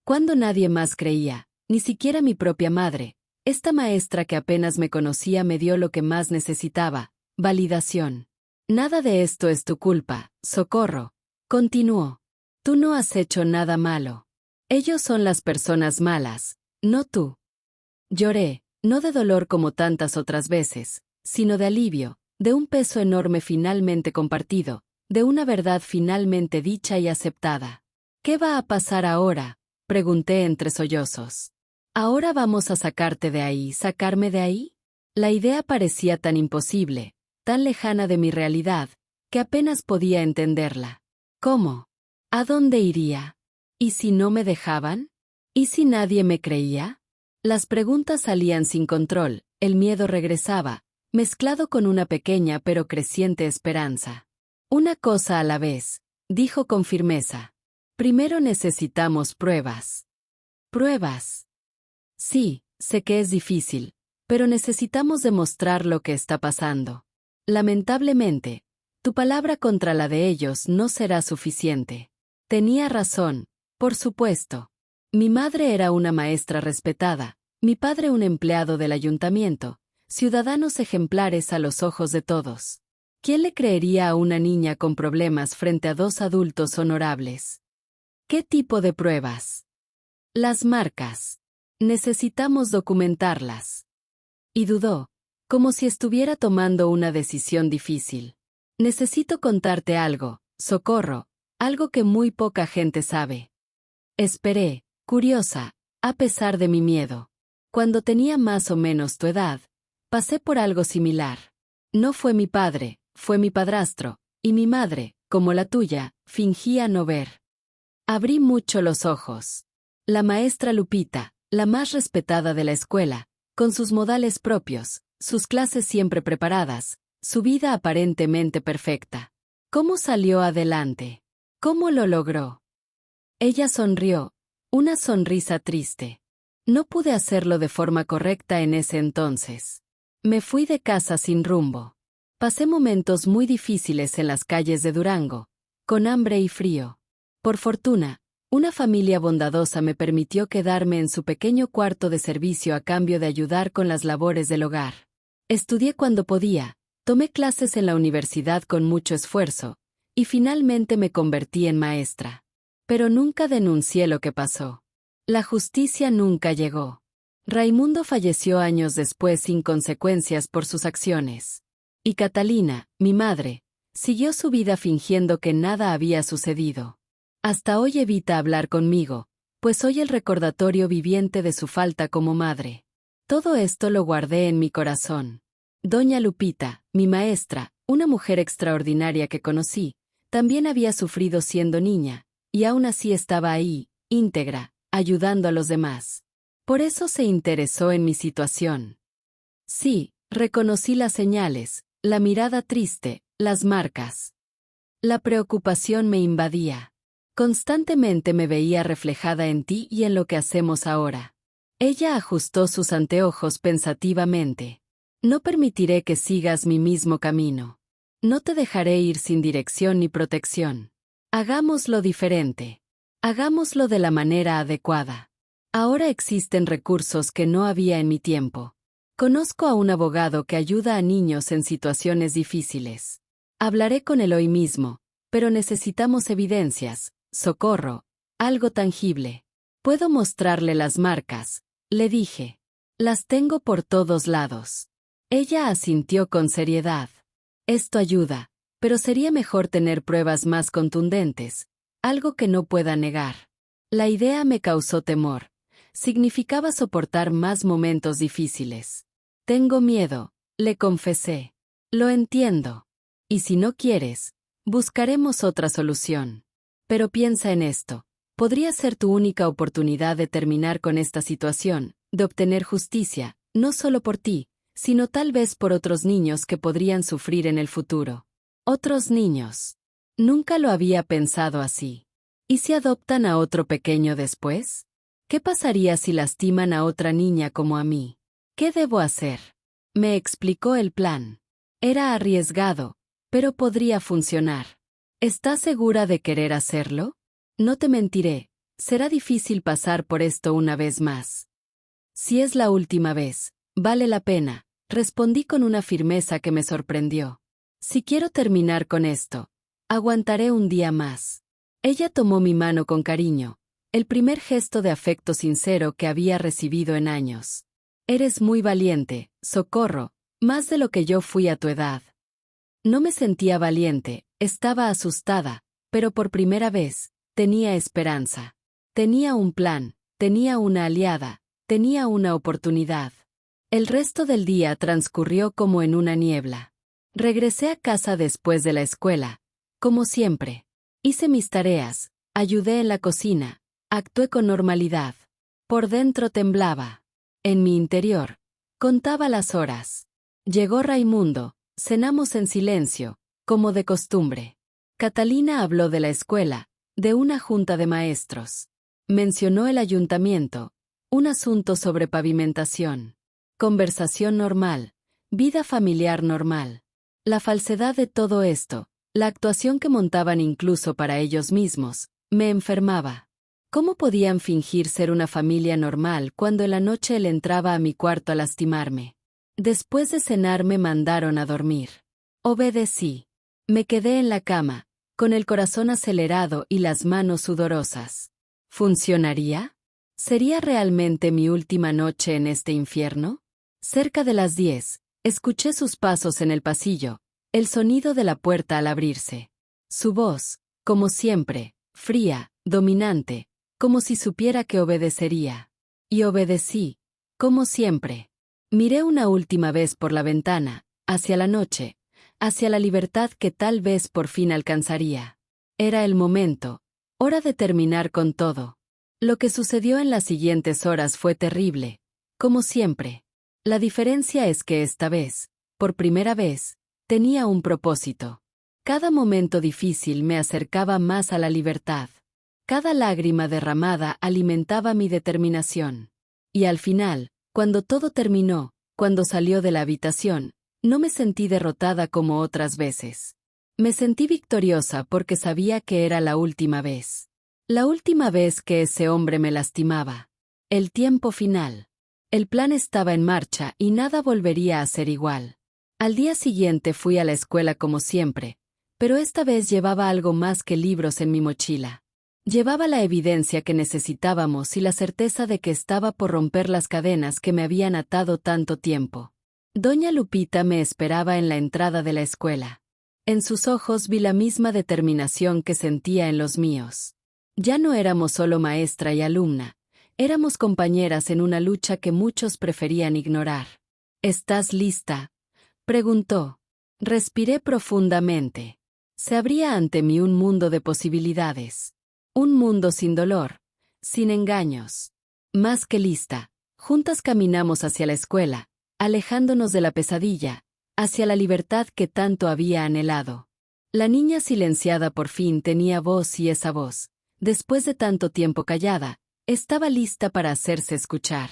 Cuando nadie más creía, ni siquiera mi propia madre, esta maestra que apenas me conocía me dio lo que más necesitaba, validación. Nada de esto es tu culpa, Socorro, continuó. Tú no has hecho nada malo. Ellos son las personas malas, no tú. Lloré, no de dolor como tantas otras veces, sino de alivio, de un peso enorme finalmente compartido, de una verdad finalmente dicha y aceptada. ¿Qué va a pasar ahora?, pregunté entre sollozos. ¿Ahora vamos a sacarte de ahí, sacarme de ahí? La idea parecía tan imposible, tan lejana de mi realidad, que apenas podía entenderla. ¿Cómo? ¿A dónde iría? ¿Y si no me dejaban? ¿Y si nadie me creía? Las preguntas salían sin control, el miedo regresaba, mezclado con una pequeña pero creciente esperanza. Una cosa a la vez, dijo con firmeza. Primero necesitamos pruebas. ¿Pruebas? Sí, sé que es difícil, pero necesitamos demostrar lo que está pasando. Lamentablemente, tu palabra contra la de ellos no será suficiente. Tenía razón, por supuesto. Mi madre era una maestra respetada, mi padre un empleado del ayuntamiento, ciudadanos ejemplares a los ojos de todos. ¿Quién le creería a una niña con problemas frente a dos adultos honorables? ¿Qué tipo de pruebas? Las marcas. Necesitamos documentarlas. Y dudó, como si estuviera tomando una decisión difícil. Necesito contarte algo, Socorro, algo que muy poca gente sabe. Esperé, curiosa, a pesar de mi miedo. Cuando tenía más o menos tu edad, pasé por algo similar. No fue mi padre, fue mi padrastro, y mi madre, como la tuya, fingía no ver. Abrí mucho los ojos. La maestra Lupita, la más respetada de la escuela, con sus modales propios, sus clases siempre preparadas, su vida aparentemente perfecta. ¿Cómo salió adelante? ¿Cómo lo logró? Ella sonrió, una sonrisa triste. No pude hacerlo de forma correcta en ese entonces. Me fui de casa sin rumbo. Pasé momentos muy difíciles en las calles de Durango, con hambre y frío. Por fortuna, una familia bondadosa me permitió quedarme en su pequeño cuarto de servicio a cambio de ayudar con las labores del hogar. Estudié cuando podía, tomé clases en la universidad con mucho esfuerzo, y finalmente me convertí en maestra. Pero nunca denuncié lo que pasó. La justicia nunca llegó. Raimundo falleció años después sin consecuencias por sus acciones. Y Catalina, mi madre, siguió su vida fingiendo que nada había sucedido. Hasta hoy evita hablar conmigo, pues soy el recordatorio viviente de su falta como madre. Todo esto lo guardé en mi corazón. Doña Lupita, mi maestra, una mujer extraordinaria que conocí, también había sufrido siendo niña, y aún así estaba ahí, íntegra, ayudando a los demás. Por eso se interesó en mi situación. Sí, reconocí las señales, la mirada triste, las marcas. La preocupación me invadía. Constantemente me veía reflejada en ti y en lo que hacemos ahora. Ella ajustó sus anteojos pensativamente. No permitiré que sigas mi mismo camino. No te dejaré ir sin dirección ni protección. Hagámoslo diferente. Hagámoslo de la manera adecuada. Ahora existen recursos que no había en mi tiempo. Conozco a un abogado que ayuda a niños en situaciones difíciles. Hablaré con él hoy mismo, pero necesitamos evidencias, Socorro, algo tangible. Puedo mostrarle las marcas, le dije. Las tengo por todos lados. Ella asintió con seriedad. Esto ayuda, pero sería mejor tener pruebas más contundentes, algo que no pueda negar. La idea me causó temor. Significaba soportar más momentos difíciles. Tengo miedo, le confesé. Lo entiendo. Y si no quieres, buscaremos otra solución. Pero piensa en esto. Podría ser tu única oportunidad de terminar con esta situación, de obtener justicia, no solo por ti, sino tal vez por otros niños que podrían sufrir en el futuro. Otros niños. Nunca lo había pensado así. ¿Y si adoptan a otro pequeño después? ¿Qué pasaría si lastiman a otra niña como a mí? ¿Qué debo hacer? Me explicó el plan. Era arriesgado, pero podría funcionar. ¿Estás segura de querer hacerlo? No te mentiré, será difícil pasar por esto una vez más. Si es la última vez, vale la pena, respondí con una firmeza que me sorprendió. Si quiero terminar con esto, aguantaré un día más. Ella tomó mi mano con cariño, el primer gesto de afecto sincero que había recibido en años. Eres muy valiente, Socorro, más de lo que yo fui a tu edad. No me sentía valiente, estaba asustada, pero por primera vez, tenía esperanza. Tenía un plan, tenía una aliada, tenía una oportunidad. El resto del día transcurrió como en una niebla. Regresé a casa después de la escuela, como siempre. Hice mis tareas, ayudé en la cocina, actué con normalidad. Por dentro temblaba. En mi interior, contaba las horas. Llegó Raimundo, cenamos en silencio, como de costumbre. Catalina habló de la escuela, de una junta de maestros. Mencionó el ayuntamiento, un asunto sobre pavimentación. Conversación normal, vida familiar normal. La falsedad de todo esto, la actuación que montaban incluso para ellos mismos, Me enfermaba. ¿Cómo podían fingir ser una familia normal cuando en la noche él entraba a mi cuarto a lastimarme? Después de cenar me mandaron a dormir. Obedecí. Me quedé en la cama, con el corazón acelerado y las manos sudorosas. ¿Funcionaría? ¿Sería realmente mi última noche en este infierno? Cerca de las 10, escuché sus pasos en el pasillo, el sonido de la puerta al abrirse. Su voz, como siempre, fría, dominante, como si supiera que obedecería. Y obedecí, como siempre. Miré una última vez por la ventana, hacia la noche, hacia la libertad que tal vez por fin alcanzaría. Era el momento, hora de terminar con todo. Lo que sucedió en las siguientes horas fue terrible, como siempre. La diferencia es que esta vez, por primera vez, tenía un propósito. Cada momento difícil me acercaba más a la libertad. Cada lágrima derramada alimentaba mi determinación. Y al final, cuando todo terminó, cuando salió de la habitación, no me sentí derrotada como otras veces. Me sentí victoriosa porque sabía que era la última vez. La última vez que ese hombre me lastimaba. El tiempo final. El plan estaba en marcha y nada volvería a ser igual. Al día siguiente fui a la escuela como siempre, pero esta vez llevaba algo más que libros en mi mochila. Llevaba la evidencia que necesitábamos y la certeza de que estaba por romper las cadenas que me habían atado tanto tiempo. Doña Lupita me esperaba en la entrada de la escuela. En sus ojos vi la misma determinación que sentía en los míos. Ya no éramos solo maestra y alumna, éramos compañeras en una lucha que muchos preferían ignorar. ¿Estás lista?, preguntó. Respiré profundamente. Se abría ante mí un mundo de posibilidades. Un mundo sin dolor, sin engaños. Más que lista, juntas caminamos hacia la escuela, alejándonos de la pesadilla, hacia la libertad que tanto había anhelado. La niña silenciada por fin tenía voz y esa voz, después de tanto tiempo callada, estaba lista para hacerse escuchar.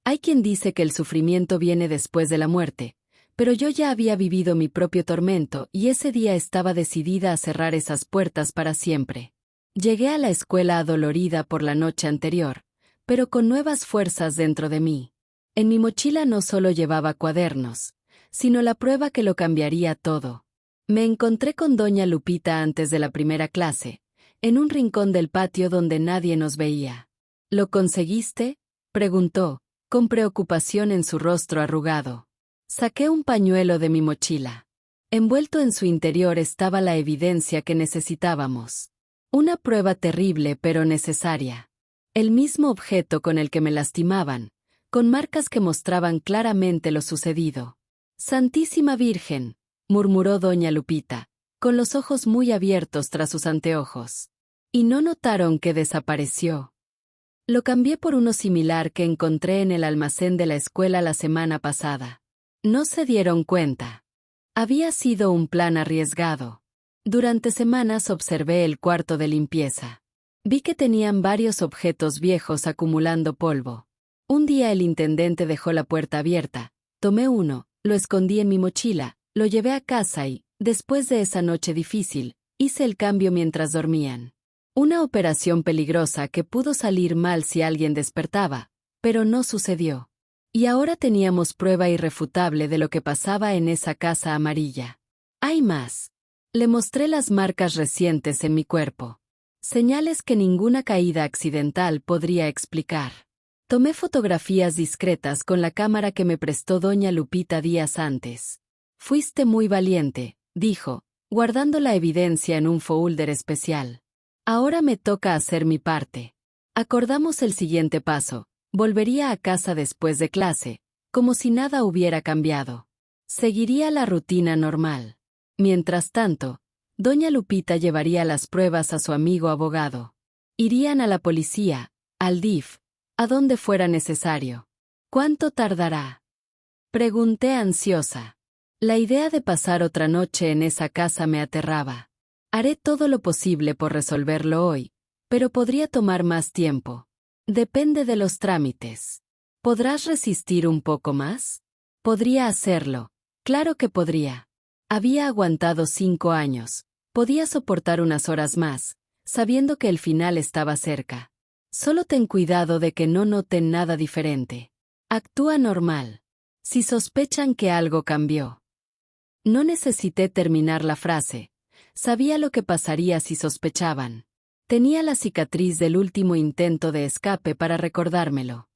Hay quien dice que el sufrimiento viene después de la muerte, pero yo ya había vivido mi propio tormento y ese día estaba decidida a cerrar esas puertas para siempre. Llegué a la escuela adolorida por la noche anterior, pero con nuevas fuerzas dentro de mí. En mi mochila no solo llevaba cuadernos, sino la prueba que lo cambiaría todo. Me encontré con doña Lupita antes de la primera clase, en un rincón del patio donde nadie nos veía. ¿Lo conseguiste?, preguntó, con preocupación en su rostro arrugado. Saqué un pañuelo de mi mochila. Envuelto en su interior estaba la evidencia que necesitábamos. Una prueba terrible pero necesaria. El mismo objeto con el que me lastimaban, con marcas que mostraban claramente lo sucedido. «Santísima Virgen», murmuró doña Lupita, con los ojos muy abiertos tras sus anteojos. ¿Y no notaron que desapareció? Lo cambié por uno similar que encontré en el almacén de la escuela la semana pasada. No se dieron cuenta. Había sido un plan arriesgado. Durante semanas observé el cuarto de limpieza. Vi que tenían varios objetos viejos acumulando polvo. Un día el intendente dejó la puerta abierta. Tomé uno, lo escondí en mi mochila, lo llevé a casa y, después de esa noche difícil, hice el cambio mientras dormían. Una operación peligrosa que pudo salir mal si alguien despertaba, pero no sucedió. Y ahora teníamos prueba irrefutable de lo que pasaba en esa casa amarilla. Hay más. Le mostré las marcas recientes en mi cuerpo. Señales que ninguna caída accidental podría explicar. Tomé fotografías discretas con la cámara que me prestó doña Lupita días antes. Fuiste muy valiente, dijo, guardando la evidencia en un folder especial. Ahora me toca hacer mi parte. Acordamos el siguiente paso. Volvería a casa después de clase, como si nada hubiera cambiado. Seguiría la rutina normal. Mientras tanto, doña Lupita llevaría las pruebas a su amigo abogado. Irían a la policía, al DIF, a donde fuera necesario. ¿Cuánto tardará?, pregunté ansiosa. La idea de pasar otra noche en esa casa me aterraba. Haré todo lo posible por resolverlo hoy, pero podría tomar más tiempo. Depende de los trámites. ¿Podrás resistir un poco más? Podría hacerlo. Claro que podría. Había aguantado 5 años. Podía soportar unas horas más, sabiendo que el final estaba cerca. Solo ten cuidado de que no noten nada diferente. Actúa normal. Si sospechan que algo cambió. No necesité terminar la frase. Sabía lo que pasaría si sospechaban. Tenía la cicatriz del último intento de escape para recordármelo.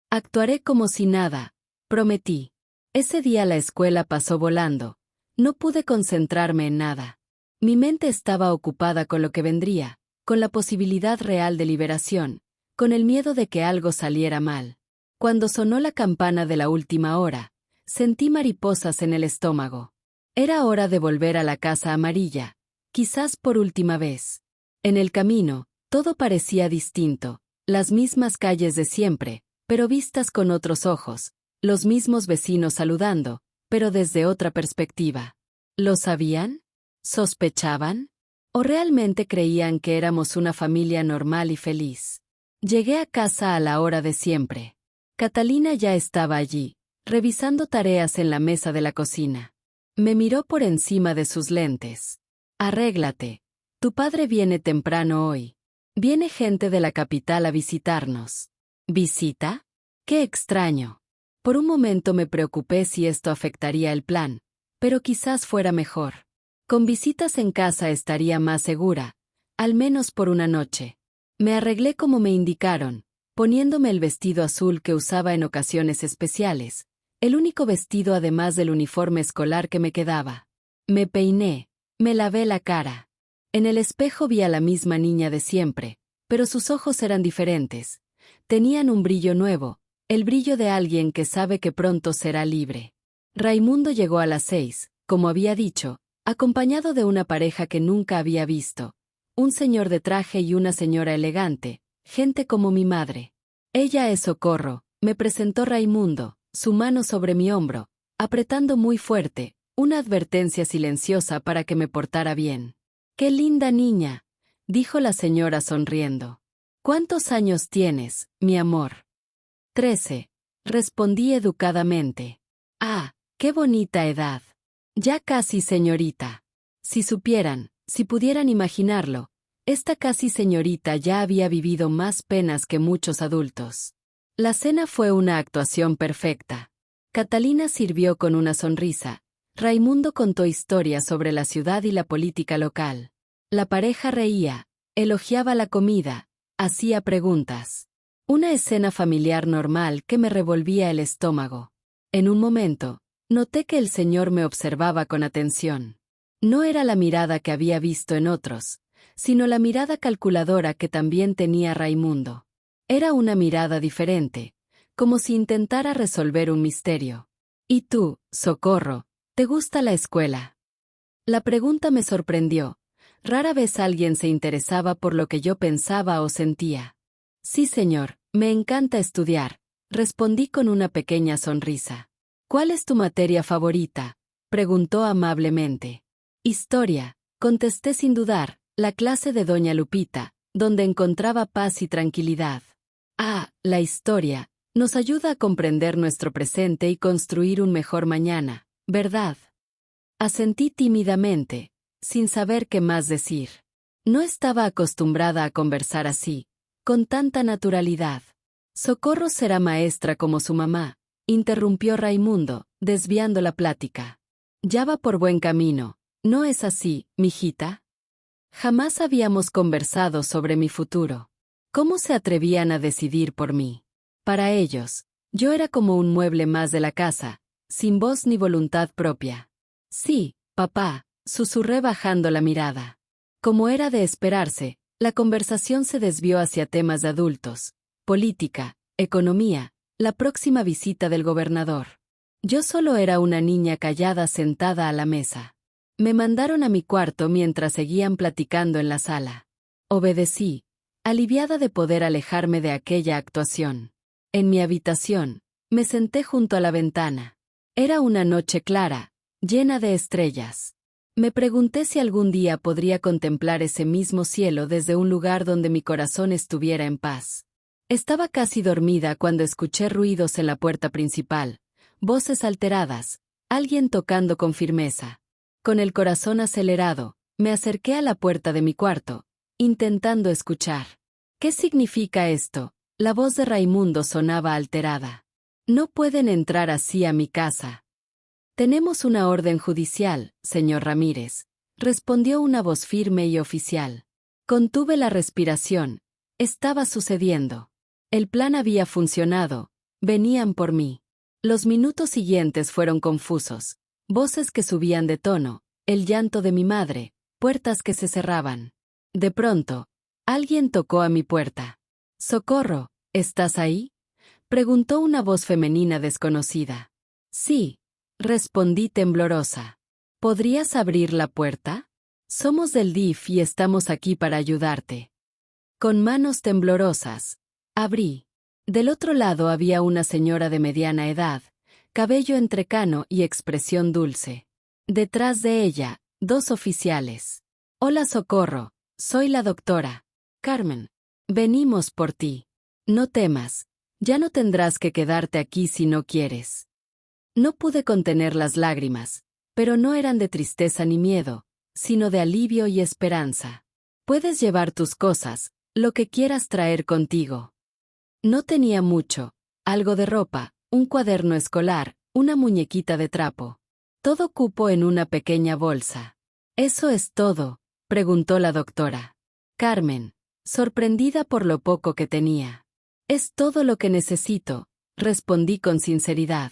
Actuaré como si nada, prometí. Ese día la escuela pasó volando. No pude concentrarme en nada. Mi mente estaba ocupada con lo que vendría, con la posibilidad real de liberación, con el miedo de que algo saliera mal. Cuando sonó la campana de la última hora, sentí mariposas en el estómago. Era hora de volver a la casa amarilla, quizás por última vez. En el camino, todo parecía distinto, las mismas calles de siempre, pero vistas con otros ojos, los mismos vecinos saludando, pero desde otra perspectiva. ¿Lo sabían? ¿Sospechaban? ¿O realmente creían que éramos una familia normal y feliz? Llegué a casa a la hora de siempre. Catalina ya estaba allí, revisando tareas en la mesa de la cocina. Me miró por encima de sus lentes. Arréglate. Tu padre viene temprano hoy. Viene gente de la capital a visitarnos. ¿Visita? ¡Qué extraño! Por un momento me preocupé si esto afectaría el plan, pero quizás fuera mejor. Con visitas en casa estaría más segura, al menos por una noche. Me arreglé como me indicaron, poniéndome el vestido azul que usaba en ocasiones especiales, el único vestido además del uniforme escolar que me quedaba. Me peiné, me lavé la cara. En el espejo vi a la misma niña de siempre, pero sus ojos eran diferentes. Tenían un brillo nuevo, el brillo de alguien que sabe que pronto será libre. Raimundo llegó a las 6, como había dicho, acompañado de una pareja que nunca había visto. Un señor de traje y una señora elegante, gente como mi madre. Ella es Socorro, me presentó Raimundo, su mano sobre mi hombro, apretando muy fuerte, una advertencia silenciosa para que me portara bien. ¡Qué linda niña!, dijo la señora sonriendo. ¿Cuántos años tienes, mi amor? 13, respondí educadamente. Ah, qué bonita edad. Ya casi señorita. Si supieran, si pudieran imaginarlo, esta casi señorita ya había vivido más penas que muchos adultos. La cena fue una actuación perfecta. Catalina sirvió con una sonrisa. Raimundo contó historias sobre la ciudad y la política local. La pareja reía, elogiaba la comida, hacía preguntas. Una escena familiar normal que me revolvía el estómago. En un momento, noté que el señor me observaba con atención. No era la mirada que había visto en otros, sino la mirada calculadora que también tenía Raimundo. Era una mirada diferente, como si intentara resolver un misterio. ¿Y tú, Socorro, te gusta la escuela? La pregunta me sorprendió. Rara vez alguien se interesaba por lo que yo pensaba o sentía. Sí, señor, me encanta estudiar, respondí con una pequeña sonrisa. ¿Cuál es tu materia favorita?, preguntó amablemente. Historia, contesté sin dudar, la clase de doña Lupita, donde encontraba paz y tranquilidad. Ah, la historia, nos ayuda a comprender nuestro presente y construir un mejor mañana, ¿verdad? Asentí tímidamente, sin saber qué más decir. No estaba acostumbrada a conversar así, con tanta naturalidad. Socorro será maestra como su mamá, interrumpió Raimundo, desviando la plática. Ya va por buen camino, ¿no es así, mijita? Jamás habíamos conversado sobre mi futuro. ¿Cómo se atrevían a decidir por mí? Para ellos, yo era como un mueble más de la casa, sin voz ni voluntad propia. Sí, papá, susurré bajando la mirada. Como era de esperarse, la conversación se desvió hacia temas de adultos, política, economía, la próxima visita del gobernador. Yo solo era una niña callada sentada a la mesa. Me mandaron a mi cuarto mientras seguían platicando en la sala. Obedecí, aliviada de poder alejarme de aquella actuación. En mi habitación, me senté junto a la ventana. Era una noche clara, llena de estrellas. Me pregunté si algún día podría contemplar ese mismo cielo desde un lugar donde mi corazón estuviera en paz. Estaba casi dormida cuando escuché ruidos en la puerta principal, voces alteradas, alguien tocando con firmeza. Con el corazón acelerado, me acerqué a la puerta de mi cuarto, intentando escuchar. ¿Qué significa esto? La voz de Raimundo sonaba alterada. No pueden entrar así a mi casa. Tenemos una orden judicial, señor Ramírez, respondió una voz firme y oficial. Contuve la respiración. Estaba sucediendo. El plan había funcionado. Venían por mí. Los minutos siguientes fueron confusos. Voces que subían de tono, el llanto de mi madre, puertas que se cerraban. De pronto, alguien tocó a mi puerta. «Socorro, ¿estás ahí?», preguntó una voz femenina desconocida. «Sí», respondí temblorosa. «¿Podrías abrir la puerta? Somos del DIF y estamos aquí para ayudarte». Con manos temblorosas, abrí. Del otro lado había una señora de mediana edad, cabello entrecano y expresión dulce. Detrás de ella, 2 oficiales. «Hola, Socorro, soy la doctora Carmen. Venimos por ti. No temas, ya no tendrás que quedarte aquí si no quieres». No pude contener las lágrimas, pero no eran de tristeza ni miedo, sino de alivio y esperanza. «Puedes llevar tus cosas, lo que quieras traer contigo». No tenía mucho, algo de ropa, un cuaderno escolar, una muñequita de trapo. Todo cupo en una pequeña bolsa. «¿Eso es todo?», preguntó la doctora Carmen, sorprendida por lo poco que tenía. «Es todo lo que necesito», respondí con sinceridad.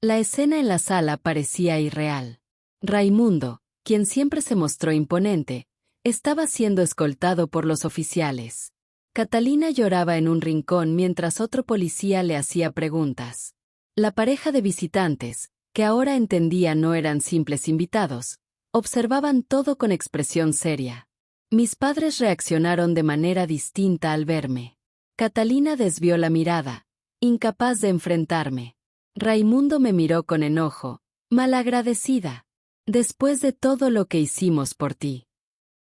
La escena en la sala parecía irreal. Raimundo, quien siempre se mostró imponente, estaba siendo escoltado por los oficiales. Catalina lloraba en un rincón mientras otro policía le hacía preguntas. La pareja de visitantes, que ahora entendía no eran simples invitados, observaban todo con expresión seria. Mis padres reaccionaron de manera distinta al verme. Catalina desvió la mirada, incapaz de enfrentarme. Raimundo me miró con enojo, malagradecida. «Después de todo lo que hicimos por ti».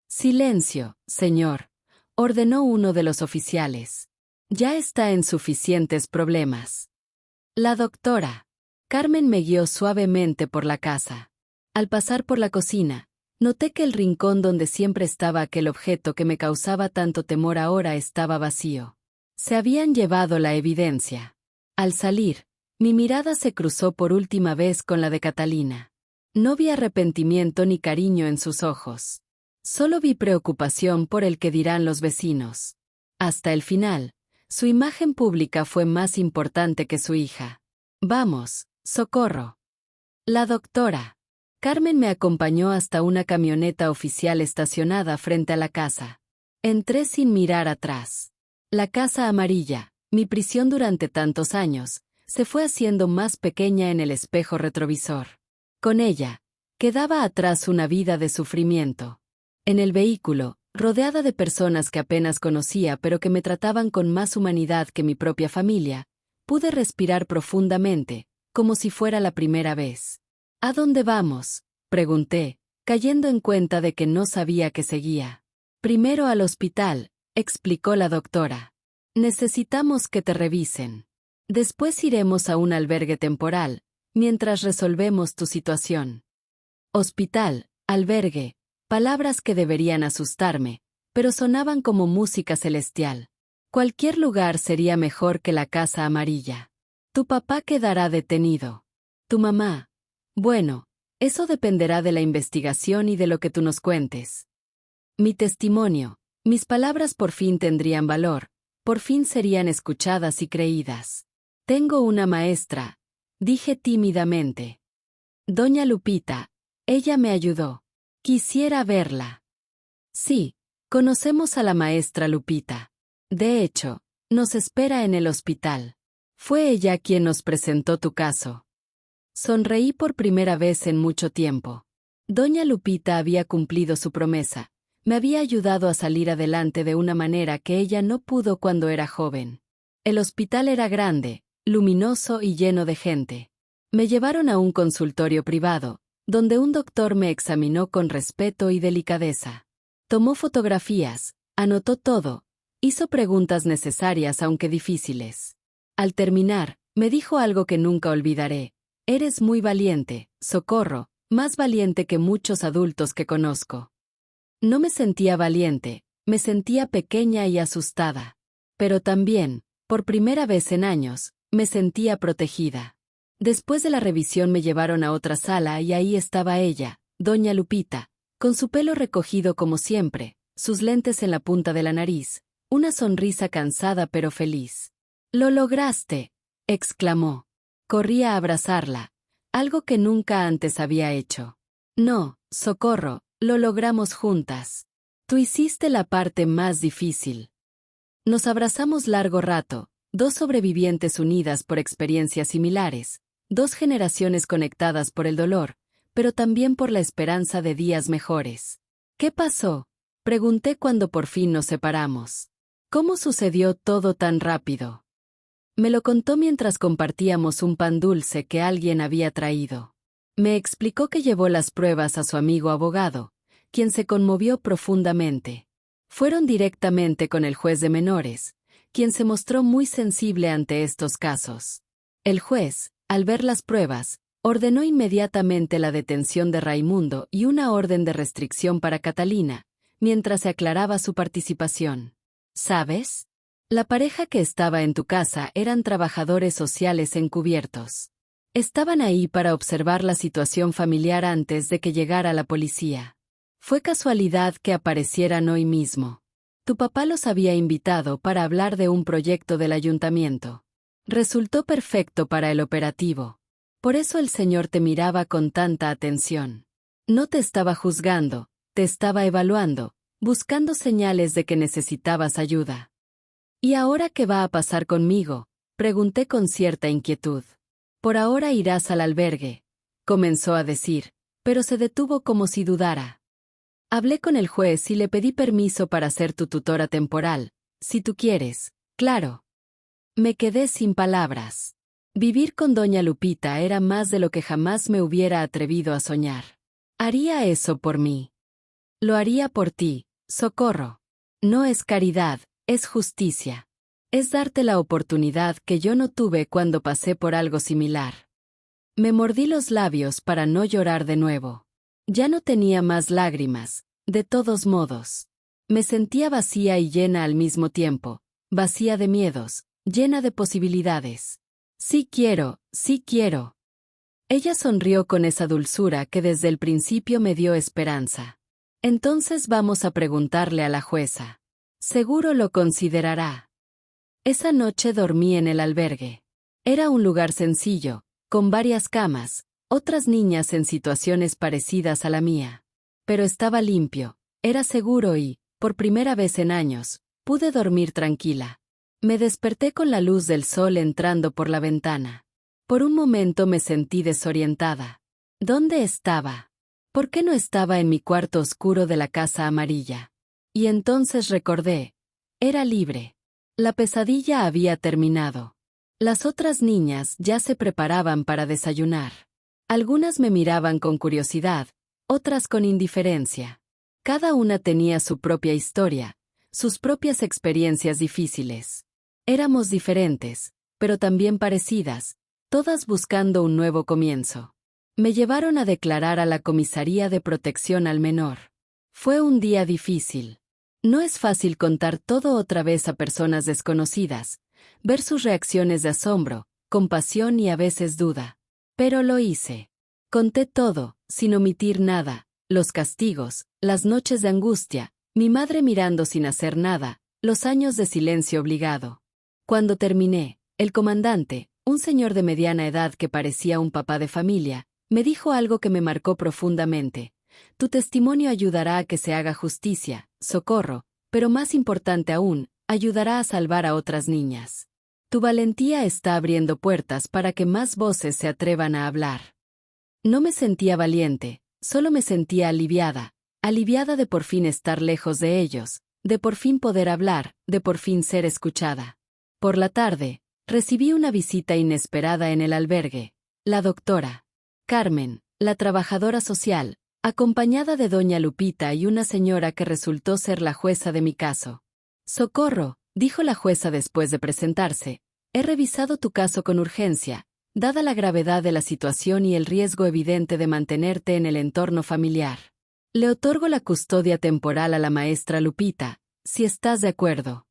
«Silencio, señor», ordenó uno de los oficiales. «Ya está en suficientes problemas». La doctora Carmen me guió suavemente por la casa. Al pasar por la cocina, noté que el rincón donde siempre estaba aquel objeto que me causaba tanto temor ahora estaba vacío. Se habían llevado la evidencia. Al salir, mi mirada se cruzó por última vez con la de Catalina. No vi arrepentimiento ni cariño en sus ojos. Solo vi preocupación por el que dirán los vecinos. Hasta el final, su imagen pública fue más importante que su hija. «Vamos, Socorro». La doctora Carmen me acompañó hasta una camioneta oficial estacionada frente a la casa. Entré sin mirar atrás. La casa amarilla, mi prisión durante tantos años, se fue haciendo más pequeña en el espejo retrovisor. Con ella, quedaba atrás una vida de sufrimiento. En el vehículo, rodeada de personas que apenas conocía pero que me trataban con más humanidad que mi propia familia, pude respirar profundamente, como si fuera la primera vez. «¿A dónde vamos?», pregunté, cayendo en cuenta de que no sabía qué seguía. «Primero al hospital», explicó la doctora. «Necesitamos que te revisen. Después iremos a un albergue temporal, mientras resolvemos tu situación». Hospital, albergue, palabras que deberían asustarme, pero sonaban como música celestial. Cualquier lugar sería mejor que la casa amarilla. «Tu papá quedará detenido. Tu mamá. Bueno, eso dependerá de la investigación y de lo que tú nos cuentes. Mi testimonio, mis palabras por fin tendrían valor, por fin serían escuchadas y creídas. Tengo una maestra», dije tímidamente. «Doña Lupita, ella me ayudó. Quisiera verla». «Sí, conocemos a la maestra Lupita. De hecho, nos espera en el hospital. Fue ella quien nos presentó tu caso». Sonreí por primera vez en mucho tiempo. Doña Lupita había cumplido su promesa. Me había ayudado a salir adelante de una manera que ella no pudo cuando era joven. El hospital era grande, luminoso y lleno de gente. Me llevaron a un consultorio privado, donde un doctor me examinó con respeto y delicadeza. Tomó fotografías, anotó todo, hizo preguntas necesarias aunque difíciles. Al terminar, me dijo algo que nunca olvidaré. «Eres muy valiente, Socorro, más valiente que muchos adultos que conozco». No me sentía valiente, me sentía pequeña y asustada. Pero también, por primera vez en años, me sentía protegida. Después de la revisión me llevaron a otra sala y ahí estaba ella, doña Lupita, con su pelo recogido como siempre, sus lentes en la punta de la nariz, una sonrisa cansada pero feliz. «¡Lo lograste!», exclamó. Corrí a abrazarla, algo que nunca antes había hecho. «No, Socorro, lo logramos juntas. Tú hiciste la parte más difícil». Nos abrazamos largo rato, dos sobrevivientes unidas por experiencias similares, dos generaciones conectadas por el dolor, pero también por la esperanza de días mejores. «¿Qué pasó?», pregunté cuando por fin nos separamos. «¿Cómo sucedió todo tan rápido?». Me lo contó mientras compartíamos un pan dulce que alguien había traído. Me explicó que llevó las pruebas a su amigo abogado, quien se conmovió profundamente. Fueron directamente con el juez de menores, quien se mostró muy sensible ante estos casos. El juez, al ver las pruebas, ordenó inmediatamente la detención de Raimundo y una orden de restricción para Catalina, mientras se aclaraba su participación. ¿Sabes? La pareja que estaba en tu casa eran trabajadores sociales encubiertos. Estaban ahí para observar la situación familiar antes de que llegara la policía. Fue casualidad que aparecieran hoy mismo. Tu papá los había invitado para hablar de un proyecto del ayuntamiento. Resultó perfecto para el operativo. Por eso el señor te miraba con tanta atención. No te estaba juzgando, te estaba evaluando, buscando señales de que necesitabas ayuda. «¿Y ahora qué va a pasar conmigo?», pregunté con cierta inquietud. «Por ahora irás al albergue», comenzó a decir, pero se detuvo como si dudara. «Hablé con el juez y le pedí permiso para ser tu tutora temporal, si tú quieres, claro». Me quedé sin palabras. Vivir con doña Lupita era más de lo que jamás me hubiera atrevido a soñar. Haría eso por mí. Lo haría por ti, Socorro. No es caridad, es justicia. Es darte la oportunidad que yo no tuve cuando pasé por algo similar. Me mordí los labios para no llorar de nuevo. Ya no tenía más lágrimas, de todos modos. Me sentía vacía y llena al mismo tiempo, vacía de miedos, llena de posibilidades. Sí quiero, sí quiero. Ella sonrió con esa dulzura que desde el principio me dio esperanza. Entonces vamos a preguntarle a la jueza. Seguro lo considerará. Esa noche dormí en el albergue. Era un lugar sencillo, con varias camas, otras niñas en situaciones parecidas a la mía. Pero estaba limpio, era seguro y, por primera vez en años, pude dormir tranquila. Me desperté con la luz del sol entrando por la ventana. Por un momento me sentí desorientada. ¿Dónde estaba? ¿Por qué no estaba en mi cuarto oscuro de la casa amarilla? Y entonces recordé. Era libre. La pesadilla había terminado. Las otras niñas ya se preparaban para desayunar. Algunas me miraban con curiosidad, otras con indiferencia. Cada una tenía su propia historia, sus propias experiencias difíciles. Éramos diferentes, pero también parecidas, todas buscando un nuevo comienzo. Me llevaron a declarar a la Comisaría de Protección al Menor. Fue un día difícil. No es fácil contar todo otra vez a personas desconocidas, ver sus reacciones de asombro, compasión y a veces duda. Pero lo hice. Conté todo, sin omitir nada, los castigos, las noches de angustia, mi madre mirando sin hacer nada, los años de silencio obligado. Cuando terminé, el comandante, un señor de mediana edad que parecía un papá de familia, me dijo algo que me marcó profundamente. Tu testimonio ayudará a que se haga justicia, Socorro, pero más importante aún, ayudará a salvar a otras niñas. Tu valentía está abriendo puertas para que más voces se atrevan a hablar. No me sentía valiente, solo me sentía aliviada, aliviada de por fin estar lejos de ellos, de por fin poder hablar, de por fin ser escuchada. Por la tarde, recibí una visita inesperada en el albergue. La doctora Carmen, la trabajadora social, acompañada de doña Lupita y una señora que resultó ser la jueza de mi caso. Socorro, dijo la jueza después de presentarse, he revisado tu caso con urgencia, dada la gravedad de la situación y el riesgo evidente de mantenerte en el entorno familiar. Le otorgo la custodia temporal a la maestra Lupita, si estás de acuerdo.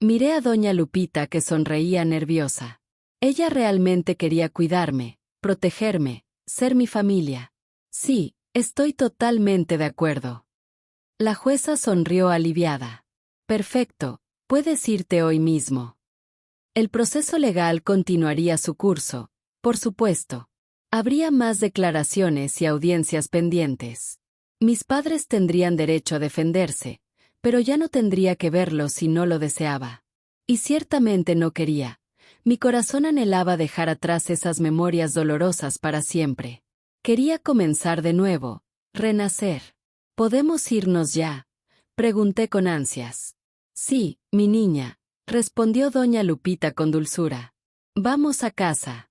Miré a doña Lupita que sonreía nerviosa. Ella realmente quería cuidarme, protegerme, ser mi familia. Sí, estoy totalmente de acuerdo. La jueza sonrió aliviada. Perfecto, puedes irte hoy mismo. El proceso legal continuaría su curso, por supuesto. Habría más declaraciones y audiencias pendientes. Mis padres tendrían derecho a defenderse, pero ya no tendría que verlo si no lo deseaba. Y ciertamente no quería. Mi corazón anhelaba dejar atrás esas memorias dolorosas para siempre. Quería comenzar de nuevo, renacer. ¿Podemos irnos ya?, pregunté con ansias. Sí, mi niña, respondió doña Lupita con dulzura. Vamos a casa.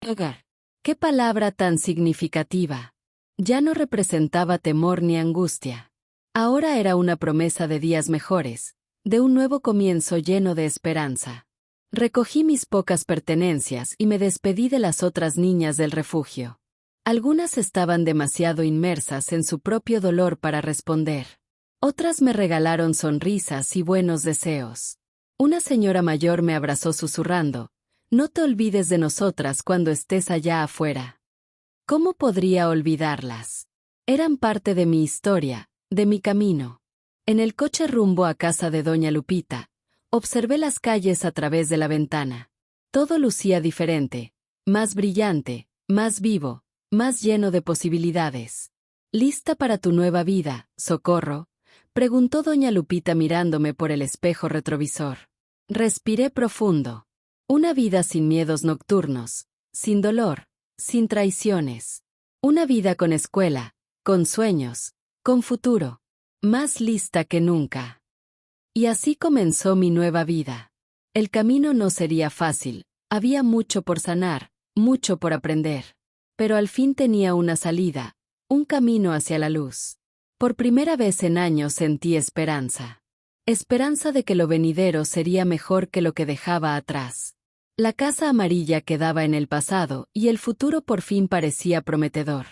Hogar. Qué palabra tan significativa. Ya no representaba temor ni angustia. Ahora era una promesa de días mejores, de un nuevo comienzo lleno de esperanza. Recogí mis pocas pertenencias y me despedí de las otras niñas del refugio. Algunas estaban demasiado inmersas en su propio dolor para responder. Otras me regalaron sonrisas y buenos deseos. Una señora mayor me abrazó susurrando: no te olvides de nosotras cuando estés allá afuera. ¿Cómo podría olvidarlas? Eran parte de mi historia, de mi camino. En el coche rumbo a casa de doña Lupita, observé las calles a través de la ventana. Todo lucía diferente, más brillante, más vivo, más lleno de posibilidades. ¿Lista para tu nueva vida, Socorro?, preguntó doña Lupita mirándome por el espejo retrovisor. Respiré profundo. Una vida sin miedos nocturnos, sin dolor, sin traiciones. Una vida con escuela, con sueños, con futuro. Más lista que nunca. Y así comenzó mi nueva vida. El camino no sería fácil, había mucho por sanar, mucho por aprender. Pero al fin tenía una salida, un camino hacia la luz. Por primera vez en años sentí esperanza. Esperanza de que lo venidero sería mejor que lo que dejaba atrás. La casa amarilla quedaba en el pasado y el futuro por fin parecía prometedor.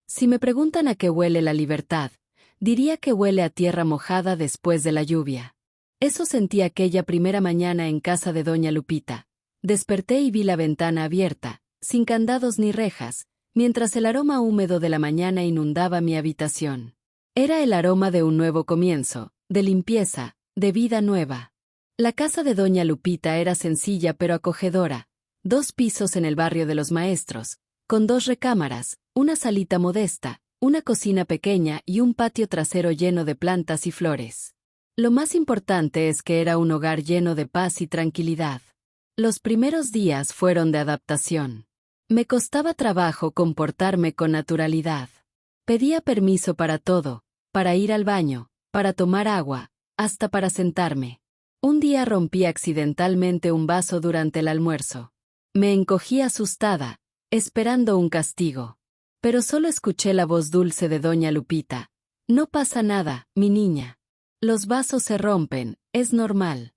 Si me preguntan a qué huele la libertad, diría que huele a tierra mojada después de la lluvia. Eso sentí aquella primera mañana en casa de doña Lupita. Desperté y vi la ventana abierta, sin candados ni rejas, mientras el aroma húmedo de la mañana inundaba mi habitación. Era el aroma de un nuevo comienzo, de limpieza, de vida nueva. La casa de doña Lupita era sencilla pero acogedora, 2 pisos en el barrio de los Maestros, con 2 recámaras, una salita modesta, una cocina pequeña y un patio trasero lleno de plantas y flores. Lo más importante es que era un hogar lleno de paz y tranquilidad. Los primeros días fueron de adaptación. Me costaba trabajo comportarme con naturalidad. Pedía permiso para todo, para ir al baño, para tomar agua, hasta para sentarme. Un día rompí accidentalmente un vaso durante el almuerzo. Me encogí asustada, esperando un castigo. Pero solo escuché la voz dulce de doña Lupita. No pasa nada, mi niña. Los vasos se rompen, es normal.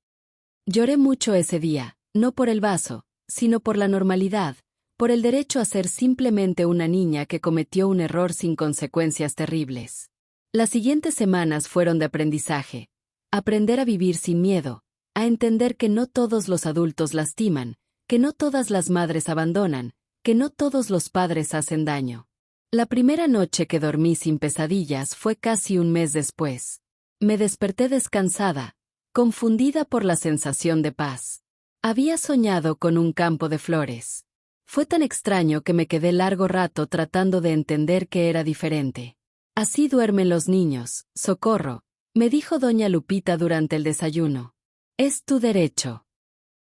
Lloré mucho ese día, no por el vaso, sino por la normalidad, por el derecho a ser simplemente una niña que cometió un error sin consecuencias terribles. Las siguientes semanas fueron de aprendizaje. Aprender a vivir sin miedo, a entender que no todos los adultos lastiman, que no todas las madres abandonan, que no todos los padres hacen daño. La primera noche que dormí sin pesadillas fue casi un mes después. Me desperté descansada, confundida por la sensación de paz. Había soñado con un campo de flores. Fue tan extraño que me quedé largo rato tratando de entender que era diferente. Así duermen los niños, Socorro, me dijo doña Lupita durante el desayuno. Es tu derecho.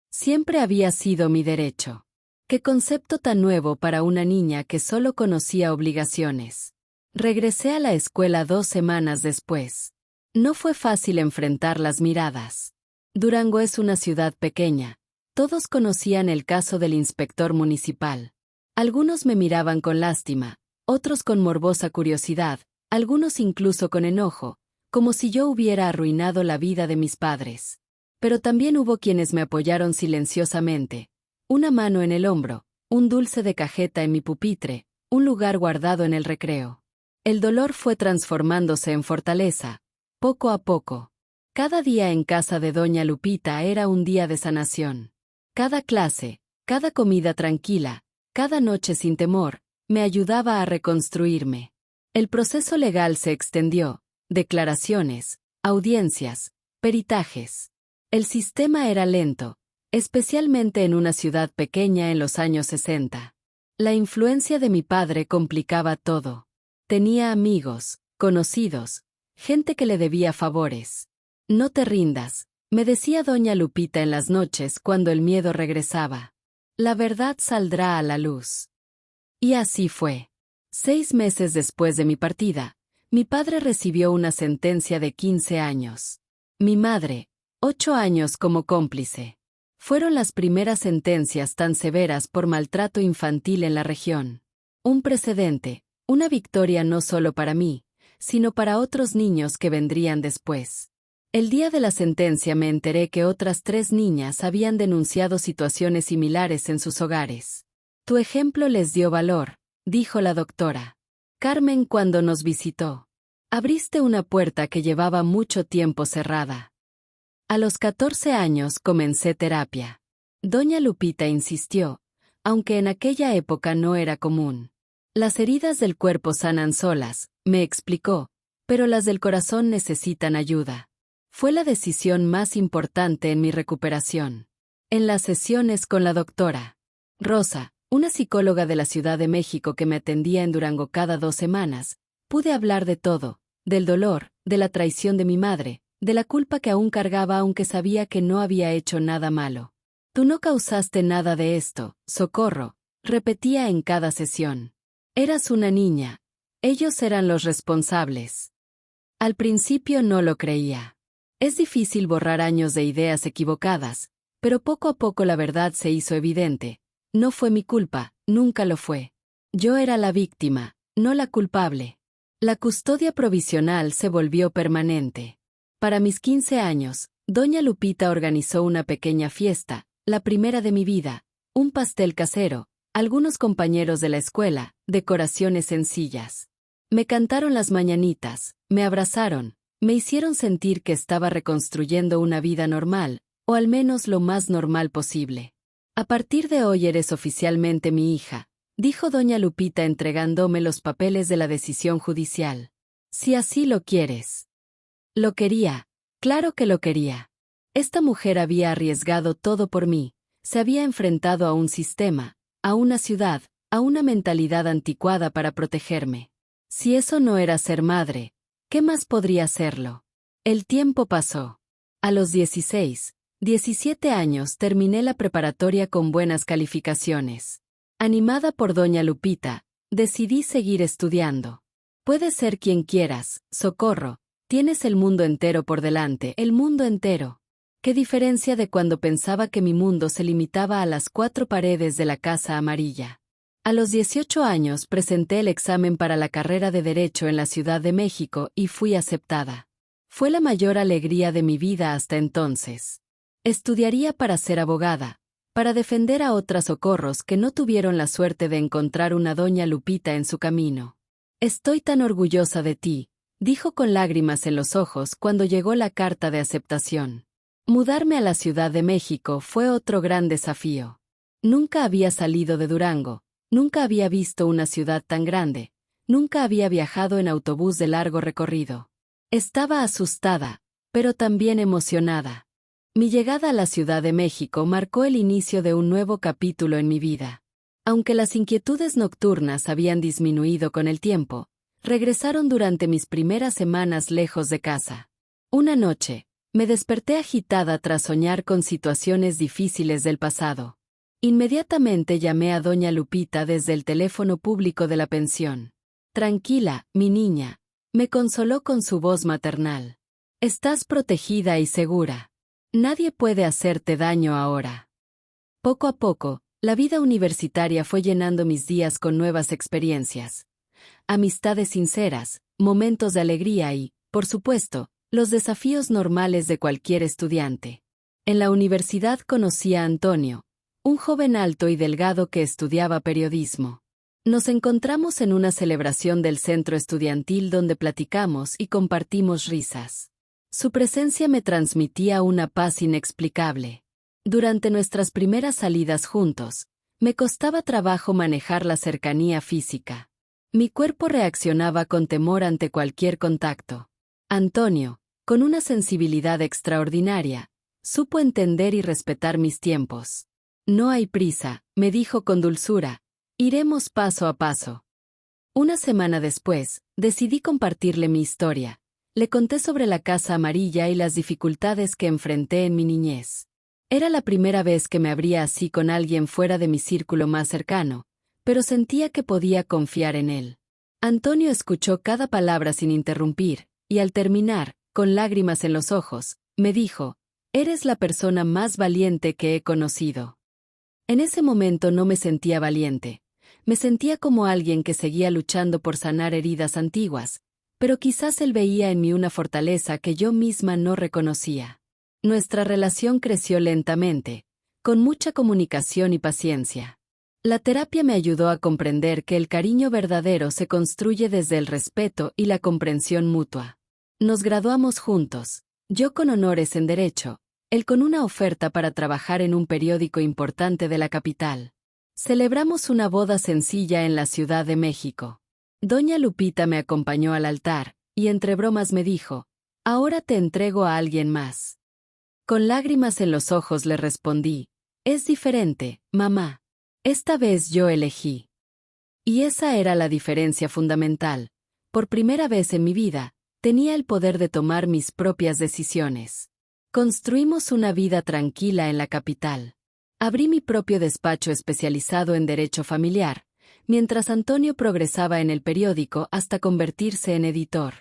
Siempre había sido mi derecho. Qué concepto tan nuevo para una niña que solo conocía obligaciones. Regresé a la escuela 2 semanas después. No fue fácil enfrentar las miradas. Durango es una ciudad pequeña. Todos conocían el caso del inspector municipal. Algunos me miraban con lástima, otros con morbosa curiosidad, algunos incluso con enojo, como si yo hubiera arruinado la vida de mis padres. Pero también hubo quienes me apoyaron silenciosamente. Una mano en el hombro, un dulce de cajeta en mi pupitre, un lugar guardado en el recreo. El dolor fue transformándose en fortaleza, poco a poco. Cada día en casa de doña Lupita era un día de sanación. Cada clase, cada comida tranquila, cada noche sin temor, me ayudaba a reconstruirme. El proceso legal se extendió, declaraciones, audiencias, peritajes. El sistema era lento, especialmente en una ciudad pequeña en los años 60. La influencia de mi padre complicaba todo. Tenía amigos, conocidos, gente que le debía favores. No te rindas, me decía doña Lupita en las noches cuando el miedo regresaba. La verdad saldrá a la luz. Y así fue. 6 meses después de mi partida, mi padre recibió una sentencia de 15 años. Mi madre, 8 años como cómplice. Fueron las primeras sentencias tan severas por maltrato infantil en la región. Un precedente, una victoria no solo para mí, sino para otros niños que vendrían después. El día de la sentencia me enteré que otras 3 niñas habían denunciado situaciones similares en sus hogares. Tu ejemplo les dio valor, dijo la doctora Carmen cuando nos visitó. Abriste una puerta que llevaba mucho tiempo cerrada. A los 14 años comencé terapia. Doña Lupita insistió, aunque en aquella época no era común. Las heridas del cuerpo sanan solas, me explicó, pero las del corazón necesitan ayuda. Fue la decisión más importante en mi recuperación. En las sesiones con la doctora Rosa, una psicóloga de la Ciudad de México que me atendía en Durango cada 2 semanas, pude hablar de todo, del dolor, de la traición de mi madre, de la culpa que aún cargaba aunque sabía que no había hecho nada malo. Tú no causaste nada de esto, Socorro, repetía en cada sesión. Eras una niña. Ellos eran los responsables. Al principio no lo creía. Es difícil borrar años de ideas equivocadas, pero poco a poco la verdad se hizo evidente. No fue mi culpa, nunca lo fue. Yo era la víctima, no la culpable. La custodia provisional se volvió permanente. Para mis 15 años, doña Lupita organizó una pequeña fiesta, la primera de mi vida, un pastel casero, algunos compañeros de la escuela, decoraciones sencillas. Me cantaron las mañanitas, me abrazaron, me hicieron sentir que estaba reconstruyendo una vida normal, o al menos lo más normal posible. A partir de hoy eres oficialmente mi hija, dijo doña Lupita entregándome los papeles de la decisión judicial. Si así lo quieres. Lo quería, claro que lo quería. Esta mujer había arriesgado todo por mí, se había enfrentado a un sistema, a una ciudad, a una mentalidad anticuada para protegerme. Si eso no era ser madre, ¿qué más podría serlo? El tiempo pasó. A los 16, 17 años terminé la preparatoria con buenas calificaciones. Animada por doña Lupita, decidí seguir estudiando. Puedes ser quien quieras, Socorro, tienes el mundo entero por delante, el mundo entero. ¿Qué diferencia de cuando pensaba que mi mundo se limitaba a las 4 paredes de la Casa Amarilla? A los 18 años presenté el examen para la carrera de Derecho en la Ciudad de México y fui aceptada. Fue la mayor alegría de mi vida hasta entonces. Estudiaría para ser abogada, para defender a otras Socorros que no tuvieron la suerte de encontrar una doña Lupita en su camino. Estoy tan orgullosa de ti, dijo con lágrimas en los ojos cuando llegó la carta de aceptación. Mudarme a la Ciudad de México fue otro gran desafío. Nunca había salido de Durango. Nunca había visto una ciudad tan grande, nunca había viajado en autobús de largo recorrido. Estaba asustada, pero también emocionada. Mi llegada a la Ciudad de México marcó el inicio de un nuevo capítulo en mi vida. Aunque las inquietudes nocturnas habían disminuido con el tiempo, regresaron durante mis primeras semanas lejos de casa. Una noche, me desperté agitada tras soñar con situaciones difíciles del pasado. Inmediatamente llamé a doña Lupita desde el teléfono público de la pensión. Tranquila, mi niña, me consoló con su voz maternal. Estás protegida y segura. Nadie puede hacerte daño ahora. Poco a poco, la vida universitaria fue llenando mis días con nuevas experiencias. Amistades sinceras, momentos de alegría y, por supuesto, los desafíos normales de cualquier estudiante. En la universidad conocí a Antonio, un joven alto y delgado que estudiaba periodismo. Nos encontramos en una celebración del centro estudiantil donde platicamos y compartimos risas. Su presencia me transmitía una paz inexplicable. Durante nuestras primeras salidas juntos, me costaba trabajo manejar la cercanía física. Mi cuerpo reaccionaba con temor ante cualquier contacto. Antonio, con una sensibilidad extraordinaria, supo entender y respetar mis tiempos. No hay prisa, me dijo con dulzura, iremos paso a paso. Una semana después, decidí compartirle mi historia. Le conté sobre la Casa Amarilla y las dificultades que enfrenté en mi niñez. Era la primera vez que me abría así con alguien fuera de mi círculo más cercano, pero sentía que podía confiar en él. Antonio escuchó cada palabra sin interrumpir, y al terminar, con lágrimas en los ojos, me dijo, «Eres la persona más valiente que he conocido». En ese momento no me sentía valiente. Me sentía como alguien que seguía luchando por sanar heridas antiguas, pero quizás él veía en mí una fortaleza que yo misma no reconocía. Nuestra relación creció lentamente, con mucha comunicación y paciencia. La terapia me ayudó a comprender que el cariño verdadero se construye desde el respeto y la comprensión mutua. Nos graduamos juntos, yo con honores en Derecho, él con una oferta para trabajar en un periódico importante de la capital. Celebramos una boda sencilla en la Ciudad de México. Doña Lupita me acompañó al altar, y entre bromas me dijo, «Ahora te entrego a alguien más». Con lágrimas en los ojos le respondí, «Es diferente, mamá. Esta vez yo elegí». Y esa era la diferencia fundamental. Por primera vez en mi vida, tenía el poder de tomar mis propias decisiones. Construimos una vida tranquila en la capital. Abrí mi propio despacho especializado en derecho familiar, mientras Antonio progresaba en el periódico hasta convertirse en editor.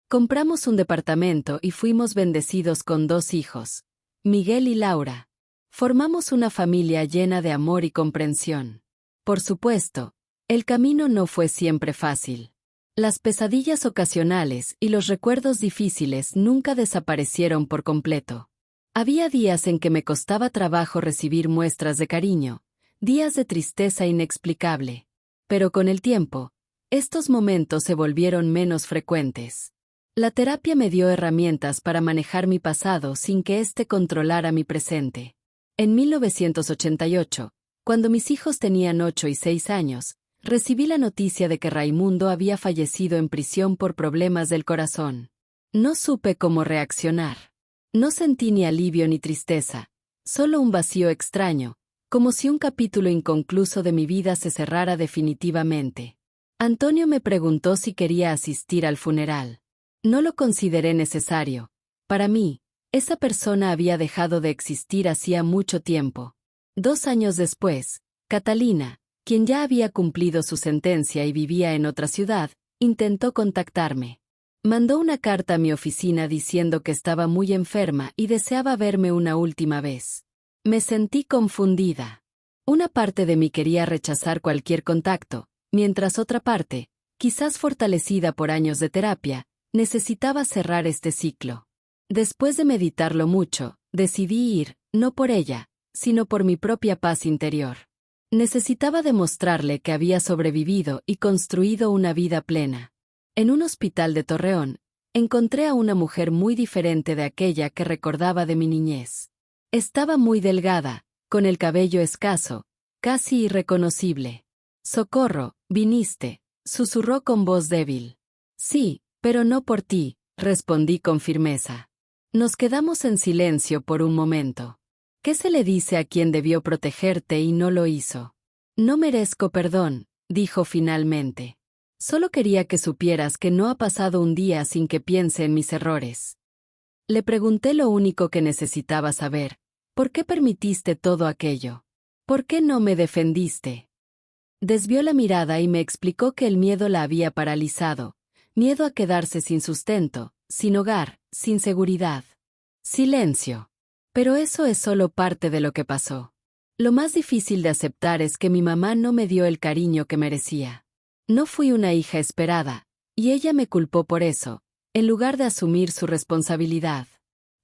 Compramos un departamento y fuimos bendecidos con 2 hijos, Miguel y Laura. Formamos una familia llena de amor y comprensión. Por supuesto, el camino no fue siempre fácil. Las pesadillas ocasionales y los recuerdos difíciles nunca desaparecieron por completo. Había días en que me costaba trabajo recibir muestras de cariño, días de tristeza inexplicable. Pero con el tiempo, estos momentos se volvieron menos frecuentes. La terapia me dio herramientas para manejar mi pasado sin que éste controlara mi presente. En 1988, cuando mis hijos tenían 8 y 6 años, recibí la noticia de que Raimundo había fallecido en prisión por problemas del corazón. No supe cómo reaccionar. No sentí ni alivio ni tristeza, solo un vacío extraño, como si un capítulo inconcluso de mi vida se cerrara definitivamente. Antonio me preguntó si quería asistir al funeral. No lo consideré necesario. Para mí, esa persona había dejado de existir hacía mucho tiempo. 2 años después, Catalina, quien ya había cumplido su sentencia y vivía en otra ciudad, intentó contactarme. Mandó una carta a mi oficina diciendo que estaba muy enferma y deseaba verme una última vez. Me sentí confundida. Una parte de mí quería rechazar cualquier contacto, mientras otra parte, quizás fortalecida por años de terapia, necesitaba cerrar este ciclo. Después de meditarlo mucho, decidí ir, no por ella, sino por mi propia paz interior. Necesitaba demostrarle que había sobrevivido y construido una vida plena. En un hospital de Torreón, encontré a una mujer muy diferente de aquella que recordaba de mi niñez. Estaba muy delgada, con el cabello escaso, casi irreconocible. «Socorro, viniste», susurró con voz débil. «Sí, pero no por ti», respondí con firmeza. Nos quedamos en silencio por un momento. ¿Qué se le dice a quien debió protegerte y no lo hizo? «No merezco perdón», dijo finalmente. «Solo quería que supieras que no ha pasado un día sin que piense en mis errores». Le pregunté lo único que necesitaba saber. ¿Por qué permitiste todo aquello? ¿Por qué no me defendiste? Desvió la mirada y me explicó que el miedo la había paralizado. Miedo a quedarse sin sustento, sin hogar, sin seguridad. Silencio. Pero eso es solo parte de lo que pasó. Lo más difícil de aceptar es que mi mamá no me dio el cariño que merecía. No fui una hija esperada, y ella me culpó por eso, en lugar de asumir su responsabilidad.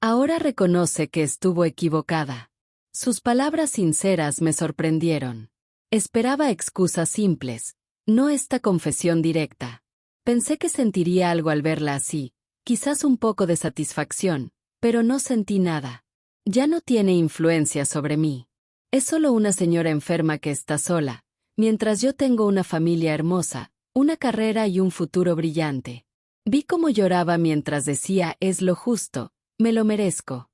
Ahora reconoce que estuvo equivocada. Sus palabras sinceras me sorprendieron. Esperaba excusas simples, no esta confesión directa. Pensé que sentiría algo al verla así, Quizás un poco de satisfacción, pero no sentí nada. Ya no tiene influencia sobre mí. Es solo una señora enferma que está sola, mientras yo tengo una familia hermosa, una carrera y un futuro brillante. Vi cómo lloraba mientras decía es lo justo, me lo merezco.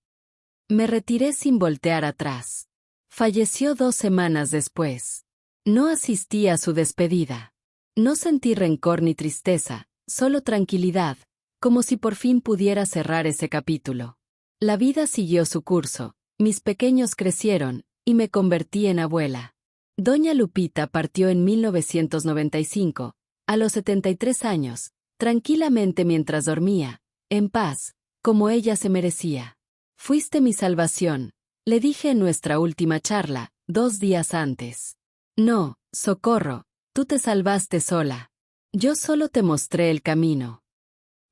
Me retiré sin voltear atrás. Falleció 2 semanas después. No asistí a su despedida. No sentí rencor ni tristeza, solo tranquilidad, como si por fin pudiera cerrar ese capítulo. La vida siguió su curso, mis pequeños crecieron, y me convertí en abuela. Doña Lupita partió en 1995, a los 73 años, tranquilamente mientras dormía, en paz, como ella se merecía. Fuiste mi salvación, le dije en nuestra última charla, 2 días antes. No, Socorro, tú te salvaste sola. Yo solo te mostré el camino.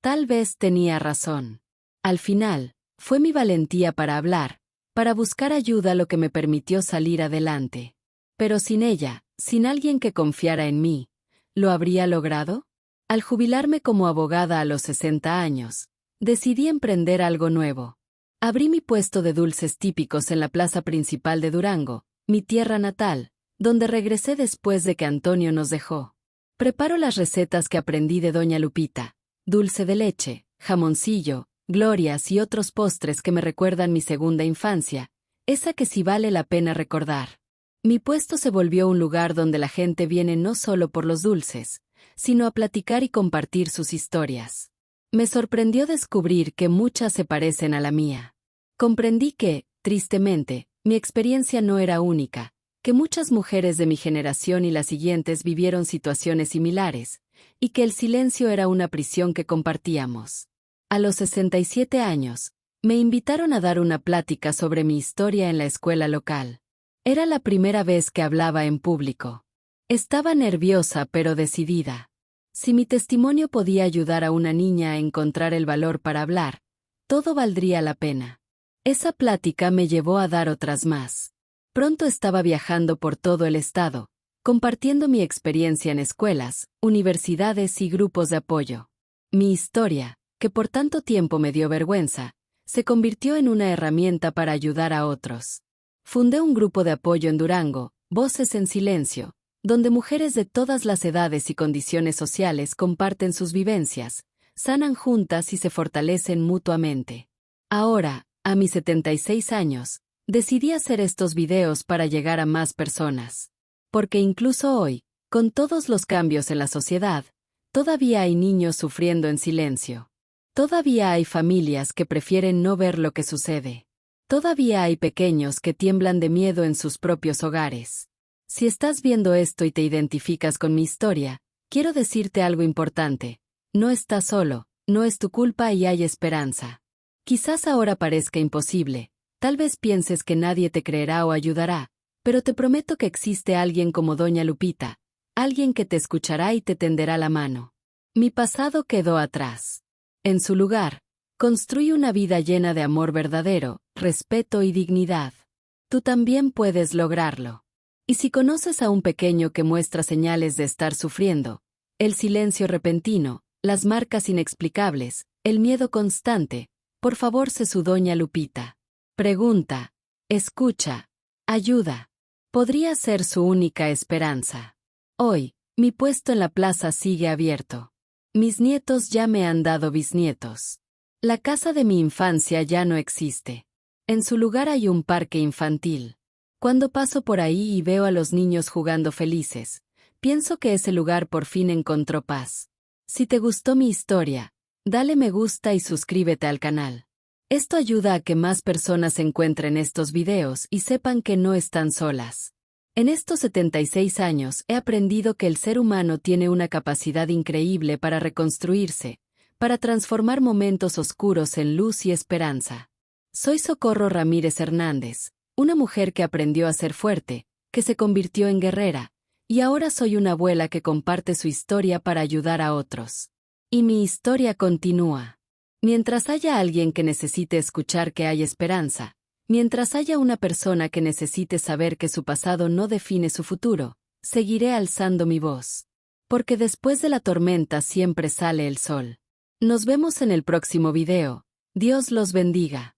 Tal vez tenía razón. Al final, fue mi valentía para hablar, para buscar ayuda lo que me permitió salir adelante. Pero sin ella, sin alguien que confiara en mí, ¿lo habría logrado? Al jubilarme como abogada a los 60 años, decidí emprender algo nuevo. Abrí mi puesto de dulces típicos en la plaza principal de Durango, mi tierra natal, donde regresé después de que Antonio nos dejó. Preparo las recetas que aprendí de Doña Lupita, dulce de leche, jamoncillo, glorias y otros postres que me recuerdan mi segunda infancia, esa que sí vale la pena recordar. Mi puesto se volvió un lugar donde la gente viene no solo por los dulces, sino a platicar y compartir sus historias. Me sorprendió descubrir que muchas se parecen a la mía. Comprendí que, tristemente, mi experiencia no era única, que muchas mujeres de mi generación y las siguientes vivieron situaciones similares, y que el silencio era una prisión que compartíamos. A los 67 años, me invitaron a dar una plática sobre mi historia en la escuela local. Era la primera vez que hablaba en público. Estaba nerviosa pero decidida. Si mi testimonio podía ayudar a una niña a encontrar el valor para hablar, todo valdría la pena. Esa plática me llevó a dar otras más. Pronto estaba viajando por todo el estado, compartiendo mi experiencia en escuelas, universidades y grupos de apoyo. Mi historia, que por tanto tiempo me dio vergüenza, se convirtió en una herramienta para ayudar a otros. Fundé un grupo de apoyo en Durango, Voces en Silencio, donde mujeres de todas las edades y condiciones sociales comparten sus vivencias, sanan juntas y se fortalecen mutuamente. Ahora, a mis 76 años, decidí hacer estos videos para llegar a más personas. Porque incluso hoy, con todos los cambios en la sociedad, todavía hay niños sufriendo en silencio. Todavía hay familias que prefieren no ver lo que sucede. Todavía hay pequeños que tiemblan de miedo en sus propios hogares. Si estás viendo esto y te identificas con mi historia, quiero decirte algo importante. No estás solo, no es tu culpa y hay esperanza. Quizás ahora parezca imposible, tal vez pienses que nadie te creerá o ayudará, pero te prometo que existe alguien como Doña Lupita, alguien que te escuchará y te tenderá la mano. Mi pasado quedó atrás. En su lugar, construí una vida llena de amor verdadero, respeto y dignidad. Tú también puedes lograrlo. Y si conoces a un pequeño que muestra señales de estar sufriendo, el silencio repentino, las marcas inexplicables, el miedo constante, por favor sé su Doña Lupita. Pregunta, escucha, ayuda. Podría ser su única esperanza. Hoy, mi puesto en la plaza sigue abierto. Mis nietos ya me han dado bisnietos. La casa de mi infancia ya no existe. En su lugar hay un parque infantil. Cuando paso por ahí y veo a los niños jugando felices, pienso que ese lugar por fin encontró paz. Si te gustó mi historia, dale me gusta y suscríbete al canal. Esto ayuda a que más personas encuentren estos videos y sepan que no están solas. En estos 76 años he aprendido que el ser humano tiene una capacidad increíble para reconstruirse, para transformar momentos oscuros en luz y esperanza. Soy Socorro Ramírez Hernández, una mujer que aprendió a ser fuerte, que se convirtió en guerrera, y ahora soy una abuela que comparte su historia para ayudar a otros. Y mi historia continúa. Mientras haya alguien que necesite escuchar que hay esperanza, mientras haya una persona que necesite saber que su pasado no define su futuro, seguiré alzando mi voz. Porque después de la tormenta siempre sale el sol. Nos vemos en el próximo video. Dios los bendiga.